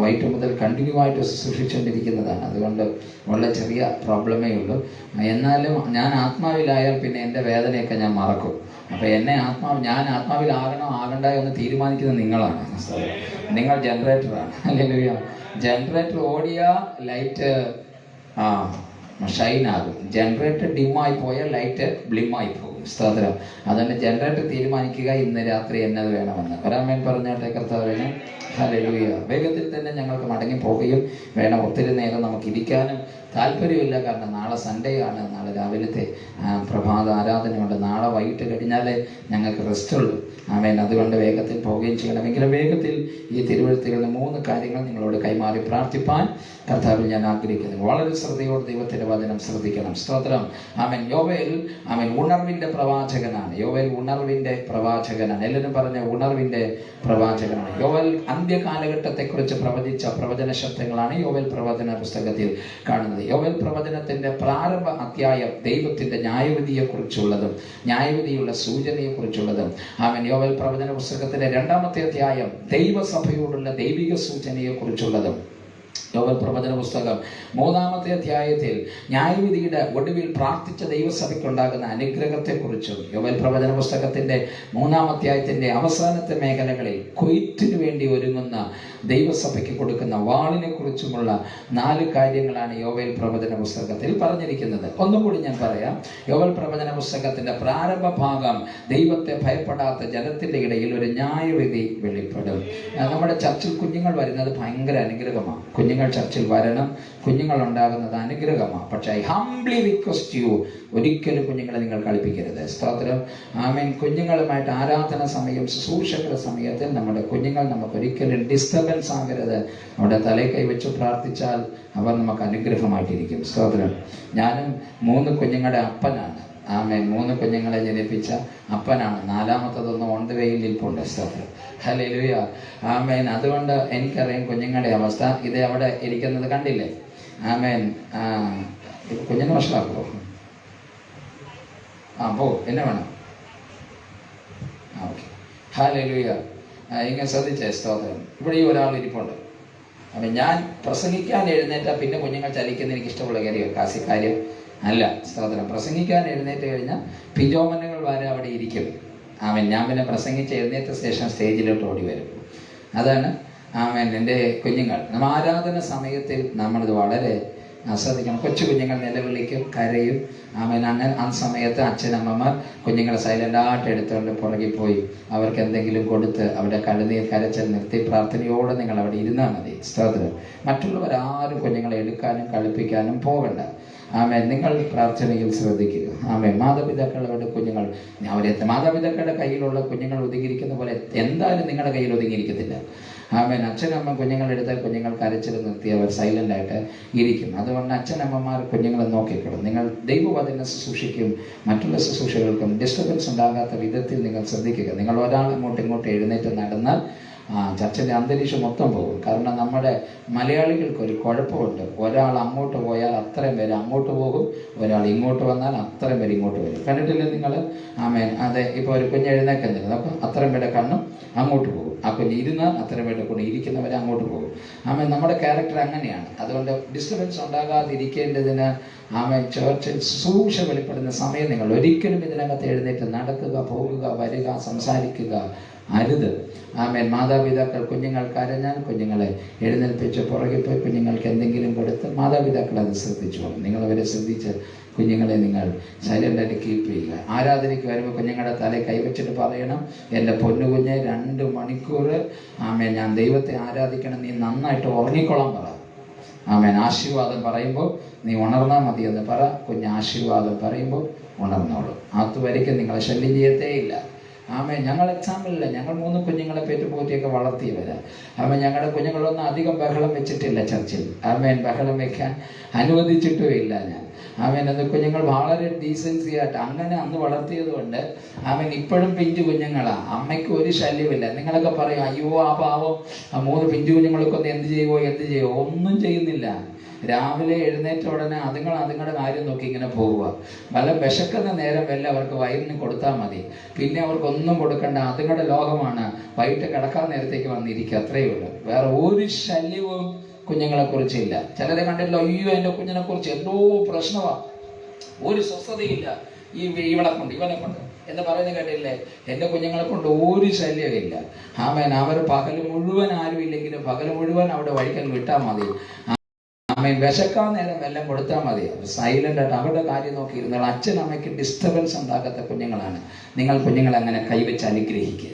വൈകിട്ട് മുതൽ കണ്ടിന്യൂ ആയിട്ട് ശുശ്രൂഷിച്ചുകൊണ്ടിരിക്കുന്നതാണ്. അതുകൊണ്ട് വളരെ ചെറിയ പ്രോബ്ലമേ ഉള്ളൂ. എന്നാലും ഞാൻ ആത്മാവിലായാൽ പിന്നെ എൻ്റെ വേദനയൊക്കെ ഞാൻ മറക്കും. അപ്പം ഞാൻ ആത്മാവിലാകണോ ആകണ്ട എന്ന് തീരുമാനിക്കുന്നത് നിങ്ങളാണ്. നിങ്ങൾ ജനറേറ്ററാണ്. അല്ലെങ്കിൽ ജനറേറ്റർ ഓടിയാ ലൈറ്റ് ഷൈൻ ആകും. ജനറേറ്റർ ഡിമ്മായി പോയാൽ ലൈറ്റ് ബ്ലിമ്മായി പോകും. സ്തോത്രം. അതുകൊണ്ട് ജനറേറ്റർ തീരുമാനിക്കുക ഇന്ന് രാത്രി എന്നത് വേണമെന്ന്. ഒരാമേൻ പറഞ്ഞാട്ടെ കർത്താവിന്. ഹല്ലേലൂയ. വേഗത്തിൽ തന്നെ ഞങ്ങൾക്ക് മടങ്ങി പോവുകയും വേണം. ഒത്തിരി നേരം നമുക്ക് ഇരിക്കാനും താല്പര്യമില്ല. കാരണം നാളെ സൺഡേ ആണ്. നാളെ രാവിലത്തെ പ്രഭാത ആരാധനയുണ്ട്. നാളെ വൈകിട്ട് കഴിഞ്ഞാലേ ഞങ്ങൾക്ക് റെസ്റ്റ് ഉള്ളൂ. അതുകൊണ്ട് വേഗത്തിൽ പോവുകയും ചെയ്യണമെങ്കിലും വേഗത്തിൽ ഈ തിരുവഴുത്തുകളിൽ 3 കാര്യങ്ങൾ നിങ്ങളോട് കൈമാറി പ്രാർത്ഥിപ്പാൻ കർത്താവിൽ ഞാൻ ആഗ്രഹിക്കുന്നു. വളരെ ശ്രദ്ധയോടെ ദൈവത്തിന്റെ വചനം ശ്രദ്ധിക്കണം. സ്തോത്രം. യോവേൽ ഉണർവിന്റെ പ്രവാചകനാണ്. യോവേൽ ഉണർവിന്റെ പ്രവാചകനാണ്. എല്ലാവരും പറഞ്ഞ ഉണർവിന്റെ പ്രവാചകനാണ്. യോവേൽ അന്ത്യകാലഘട്ടത്തെക്കുറിച്ച് പ്രവചിച്ച പ്രവചന ശബ്ദങ്ങളാണ് യോവേൽ പ്രവചന പുസ്തകത്തിൽ കാണുന്നത്. യോവേൽ പ്രവചനത്തിന്റെ പ്രാരംഭ അധ്യായം ദൈവത്തിന്റെ ന്യായവിധിയെക്കുറിച്ചുള്ളതും ന്യായവിധിയുള്ള സൂചനയെക്കുറിച്ചുള്ളതും. യോവേൽ പ്രവചന പുസ്തകത്തിന്റെ 2-ാമത്തെ അധ്യായം ദൈവസഭയോടുള്ള ദൈവിക സൂചനയെക്കുറിച്ചുള്ളതും. യോവേൽ പ്രവചന പുസ്തകം 3-ാമത്തെ അധ്യായത്തിൽ ന്യായവിധിയുടെ ഒടുവിൽ പ്രാർത്ഥിച്ച ദൈവസഭയ്ക്കുണ്ടാകുന്ന അനുഗ്രഹത്തെക്കുറിച്ചും യോവേൽ പ്രവചന പുസ്തകത്തിന്റെ 3-ാം അധ്യായത്തിന്റെ അവസാനത്തെ മേഖലകളിൽ കൊയ്ത്തിനു വേണ്ടി ഒരുങ്ങുന്ന ദൈവസഭയ്ക്ക് കൊടുക്കുന്ന വാളിനെ കുറിച്ചുമുള്ള 4 കാര്യങ്ങളാണ് യോവേൽ പ്രവചന പുസ്തകത്തിൽ പറഞ്ഞിരിക്കുന്നത്. ഒന്നുകൂടി ഞാൻ പറയാം. യോവേൽ പ്രവചന പുസ്തകത്തിന്റെ പ്രാരംഭ ഭാഗം ദൈവത്തെ ഭയപ്പെടാത്ത ജനത്തിന്റെ ഇടയിൽ ഒരു ന്യായവിധി വെളിപ്പെടും. നമ്മുടെ ചർച്ചിൽ കുഞ്ഞുങ്ങൾ വരുന്നത് ഭയങ്കര അനുഗ്രഹമാണ്. കുഞ്ഞുങ്ങൾ ചർച്ചിൽ വരണം, കുഞ്ഞുങ്ങൾ ഉണ്ടാകുന്നത് അനുഗ്രഹമാണ്. പക്ഷേ ഐ ഹംബ്ലി റിക്വസ്റ്റ് യു, ഒരിക്കലും കുഞ്ഞുങ്ങളെ നിങ്ങൾ കളിപ്പിക്കരുത്. സ്തോത്രം. ആമേൻ. കുഞ്ഞുങ്ങളുമായിട്ട് ആരാധന സമയം, ശുശ്രൂഷകളുടെ സമയത്തിൽ നമ്മുടെ കുഞ്ഞുങ്ങൾ നമുക്ക് ഒരിക്കലും ഡിസ്റ്റർബൻസ് ആകരുത്. അവിടെ തലയിൽ കൈവച്ച് പ്രാർത്ഥിച്ചാൽ അവർ നമുക്ക് അനുഗ്രഹമായിട്ടിരിക്കും. സ്തോത്രം. ഞാനും 3 കുഞ്ഞുങ്ങളുടെ അപ്പനാണ്. ആമേൻ. 3 കുഞ്ഞുങ്ങളെ ജനിപ്പിച്ച അപ്പനാണ്. 4-മത്തതൊന്നും ഓൺ ദ വേയിൽ നിൽപ്പുണ്ട്. സ്തോത്രം. ഹല്ലേലൂയ. ആമേൻ. അതുകൊണ്ട് എനിക്കറിയാം കുഞ്ഞുങ്ങളുടെ അവസ്ഥ. ഇത് അവിടെ ഇരിക്കുന്നത് കണ്ടില്ലേ? ആമേൻ. കുഞ്ഞിനെ വഷളാക്കുമോ? പോ, എന്നെ വേണം. ഓക്കെ. ഹല്ലേലൂയ. ഇങ്ങനെ ശ്രദ്ധിച്ചേ. സ്തോത്രം. ഇവിടെ ഈ ഒരാൾ ഇരിപ്പുണ്ട്. അപ്പം ഞാൻ പ്രസംഗിക്കാൻ എഴുന്നേറ്റാൽ പിന്നെ കുഞ്ഞുങ്ങൾ ചലിക്കുന്ന എനിക്ക് ഇഷ്ടമുള്ള കാര്യം അല്ല. സ്തോത്രം. പ്രസംഗിക്കാൻ എഴുന്നേറ്റ് കഴിഞ്ഞാൽ പിജോമനുകൾ വരെ അവിടെ ഇരിക്കും. ആമേൻ. ഞാൻ പിന്നെ പ്രസംഗിച്ച് എഴുന്നേറ്റ ശേഷം സ്റ്റേജിലോട്ട് ഓടി വരും. അതാണ് ആമേൻ എൻ്റെ കുഞ്ഞുങ്ങൾ. നമ്മൾ ആരാധന സമയത്തിൽ നമ്മളിത് വളരെ ശ്രദ്ധിക്കണം. കൊച്ചു കുഞ്ഞുങ്ങൾ നിലവിളിക്കും, കരയും. ആമേൻ. അങ്ങനെ ആ സമയത്ത് അച്ഛനമ്മമാർ കുഞ്ഞുങ്ങളെ സൈലൻ്റായിട്ട് എടുത്തുകൊണ്ട് പുറകിൽ പോയി അവർക്ക് എന്തെങ്കിലും കൊടുത്ത് അവിടെ കഴുനീർ കരച്ചൽ നിർത്തി പ്രാർത്ഥനയോടെ നിങ്ങൾ അവിടെ ഇരുന്നാൽ മതി. സ്തോത്രം. മറ്റുള്ളവരാരും കുഞ്ഞുങ്ങളെ എടുക്കാനും കളിപ്പിക്കാനും പോകണ്ട. ആമേൻ. നിങ്ങൾ പ്രാർത്ഥനയിൽ ശ്രദ്ധിക്കുക. ആമേൻ. മാതാപിതാക്കളുടെ കുഞ്ഞുങ്ങൾ മാതാപിതാക്കളുടെ കയ്യിലുള്ള കുഞ്ഞുങ്ങൾ ഒതുങ്ങിയിരിക്കുന്ന പോലെ എന്തായാലും നിങ്ങളുടെ കയ്യിൽ ഒതുങ്ങിയിരിക്കത്തില്ല. ആമേൻ. അച്ഛനമ്മ കുഞ്ഞുങ്ങളെടുത്താൽ കുഞ്ഞുങ്ങൾ കരച്ചിൽ നിർത്തി അവർ സൈലൻ്റായിട്ട് ഇരിക്കും. അതുകൊണ്ട് അച്ഛനമ്മമാർ കുഞ്ഞുങ്ങളെ നോക്കിക്കൊള്ളും. നിങ്ങൾ ദൈവവചന ശുശ്രൂഷയ്ക്കും മറ്റുള്ള ശുശ്രൂഷകൾക്കും ഡിസ്റ്റർബൻസ് ഉണ്ടാകാത്ത വിധത്തിൽ നിങ്ങൾ ശ്രദ്ധിക്കുക. നിങ്ങൾ ഒരാൾ ഇങ്ങോട്ട് എഴുന്നേറ്റ് നടന്നാൽ ചർച്ചിൻ്റെ അന്തരീക്ഷം മൊത്തം പോകും. കാരണം നമ്മുടെ മലയാളികൾക്ക് ഒരു കുഴപ്പമുണ്ട്. ഒരാൾ അങ്ങോട്ട് പോയാൽ അത്രയും പേര് അങ്ങോട്ട് പോകും, ഒരാൾ ഇങ്ങോട്ട് വന്നാൽ അത്രയും പേര് ഇങ്ങോട്ട് വരും. കണ്ടിട്ടില്ലേ നിങ്ങൾ? ആമേൻ. അതെ. ഇപ്പോൾ ഒരു കുഞ്ഞ് എഴുന്നേക്കുന്നില്ല, അപ്പം അത്രയും പേരുടെ കണ്ണും അങ്ങോട്ട് പോകും. ആ കുഞ്ഞ് ഇരുന്നാൽ അത്രയും പേരുടെ കൂടെ ഇരിക്കുന്നവരെ അങ്ങോട്ട് പോകും. ആമേൻ. നമ്മുടെ ക്യാരക്ടർ അങ്ങനെയാണ്. അതുകൊണ്ട് ഡിസ്റ്റർബൻസ് ഉണ്ടാകാതിരിക്കേണ്ടതിന് ആമേൻ ചർച്ചിൽ ശുശ്രൂഷ വെളിപ്പെടുന്ന സമയം നിങ്ങൾ ഒരിക്കലും ഇതിനകത്ത് എഴുന്നേറ്റ് നടക്കുക, പോകുക, വരിക, സംസാരിക്കുക അരുത്. ആമേൻ. മാതാപിതാക്കൾ കുഞ്ഞുങ്ങൾ കരഞ്ഞാൽ കുഞ്ഞുങ്ങളെ എഴുന്നേൽപ്പിച്ച് പുറകെ പോയി കുഞ്ഞുങ്ങൾക്ക് എന്തെങ്കിലും കൊടുത്ത് മാതാപിതാക്കൾ അത് ശ്രദ്ധിച്ചോളും. നിങ്ങളവരെ ശ്രദ്ധിച്ച് കുഞ്ഞുങ്ങളെ നിങ്ങൾ സൈലൻ്റായിട്ട് കീപ്പ് ചെയ്യുക. ആരാധനയ്ക്ക് വരുമ്പോൾ കുഞ്ഞുങ്ങളുടെ തലയിൽ കൈവച്ചിട്ട് പറയണം, എൻ്റെ പൊന്നുകുഞ്ഞെ 2 മണിക്കൂർ ആമേൻ ഞാൻ ദൈവത്തെ ആരാധിക്കണം, നീ നന്നായിട്ട് ഉറങ്ങിക്കൊള്ളാൻ പറ. ആമേൻ. ആശീർവാദം പറയുമ്പോൾ നീ ഉണർന്നാൽ മതി എന്ന് പറ. കുഞ്ഞ് ആശീർവാദം പറയുമ്പോൾ ഉണർന്നോളൂ. അതുവരയ്ക്കും നിങ്ങളെ ശല്യം ചെയ്യത്തേയില്ല. ആമേൻ. ഞങ്ങൾ എക്സാമ്പിളില്ല. ഞങ്ങൾ 3 കുഞ്ഞുങ്ങളെ പെറ്റുപോറ്റിയൊക്കെ വളർത്തിയവരാ. ആമേൻ. ഞങ്ങളുടെ കുഞ്ഞുങ്ങളൊന്നും അധികം ബഹളം വെച്ചിട്ടില്ല ചർച്ചിൽ. ആമേൻ. ബഹളം വെക്കാൻ അനുവദിച്ചിട്ടും ഇല്ല ഞാൻ. ആമേൻ. അത് കുഞ്ഞുങ്ങൾ വളരെ ഡീസൻസി ആയിട്ട് അങ്ങനെ അന്ന് വളർത്തിയത് കൊണ്ട് ആമേൻ ഇപ്പോഴും പിഞ്ചു കുഞ്ഞുങ്ങളാ. അമ്മയ്ക്ക് ഒരു ശല്യമില്ല. നിങ്ങളൊക്കെ പറയും, അയ്യോ ആ പാവം 3 പിഞ്ചു കുഞ്ഞുങ്ങളൊക്കെ ഒന്ന് എന്ത് ചെയ്യുമോ? ഒന്നും ചെയ്യുന്നില്ല. രാവിലെ എഴുന്നേറ്റ ഉടനെ അതുങ്ങളുടെ കാര്യം നോക്കി ഇങ്ങനെ പോവുക. വല്ല വിശക്കുന്ന നേരം വല്ല അവർക്ക് വയറിന് കൊടുത്താൽ മതി. പിന്നെ അവർക്കൊന്നും കൊടുക്കണ്ട. അതുങ്ങളുടെ ലോകമാണ്. വൈകിട്ട് കിടക്കാൻ നേരത്തേക്ക് വന്നിരിക്കുക. അത്രയേ ഉള്ളൂ. വേറെ ഒരു ശല്യവും കുഞ്ഞുങ്ങളെ കുറിച്ചില്ല. ചിലരെ കണ്ടല്ലോ, അയ്യോ എൻ്റെ കുഞ്ഞിനെ കുറിച്ച് എന്തോ പ്രശ്നമാണ്, ഒരു സ്വസ്ഥതയില്ല, ഇവനെ കൊണ്ട് എന്ന് പറയുന്നത് കേട്ടില്ലേ? എൻ്റെ കുഞ്ഞുങ്ങളെ കൊണ്ട് ഒരു ശല്യമില്ല. ആമേൻ. അവർ പകൽ മുഴുവൻ ആരും ഇല്ലെങ്കിലും പകൽ മുഴുവൻ അവിടെ വഴിക്കാൻ വിട്ടാൽ മതി. ആമേൻ. വിശക്കാൻ നേരം എല്ലാം കൊടുത്താൽ മതി. സൈലൻ്റ് ആയിട്ട് അവരുടെ കാര്യം നോക്കിയിരുന്നാൽ അച്ഛനമ്മയ്ക്ക് ഡിസ്റ്റർബൻസ് ഉണ്ടാക്കാത്ത കുഞ്ഞുങ്ങളാണ്. നിങ്ങൾ കുഞ്ഞുങ്ങളെ അങ്ങനെ കൈവച്ച് അനുഗ്രഹിക്കുക.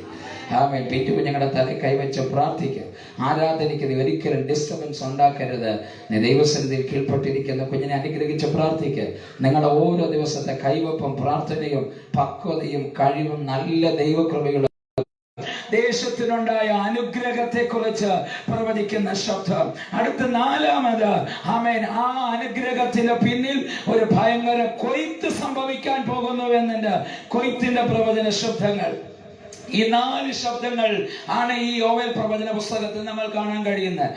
ആമേൻ. പിറ്റു കുഞ്ഞുങ്ങളുടെ തലയിൽ കൈവച്ച് പ്രാർത്ഥിക്കുക. ആരാധനയ്ക്ക് നീ ഒരിക്കലും ഡിസ്റ്റർബൻസ് ഉണ്ടാക്കരുത്. നീ ദൈവസന്നിധിയിൽ കീഴ്പ്പെട്ടിരിക്കുന്ന കുഞ്ഞിനെ അനുഗ്രഹിച്ച് പ്രാർത്ഥിക്കുക. നിങ്ങളുടെ ഓരോ ദിവസത്തെ കൈവപ്പും പ്രാർത്ഥനയും പക്വതയും കഴിവും നല്ല ദൈവകൃപകളും ദേശത്തിനുണ്ടായ അനുഗ്രഹത്തെ കുറിച്ച് പ്രവചിക്കുന്ന ശബ്ദം. അടുത്ത 4ാമത് ആമേൻ. ആ അനുഗ്രഹത്തിന് പിന്നിൽ ഒരു ഭയങ്കര കൊയ്ത്ത് സംഭവിക്കാൻ പോകുന്നു എന്നുണ്ട്. കൊയ്ത്തിന്റെ പ്രവചന ശബ്ദങ്ങൾ. ഈ 4 ശബ്ദങ്ങൾ ആണ് ഈ യോവേൽ പ്രവചന പുസ്തകത്തിൽ നമ്മൾ കാണാൻ കഴിയുന്നത്.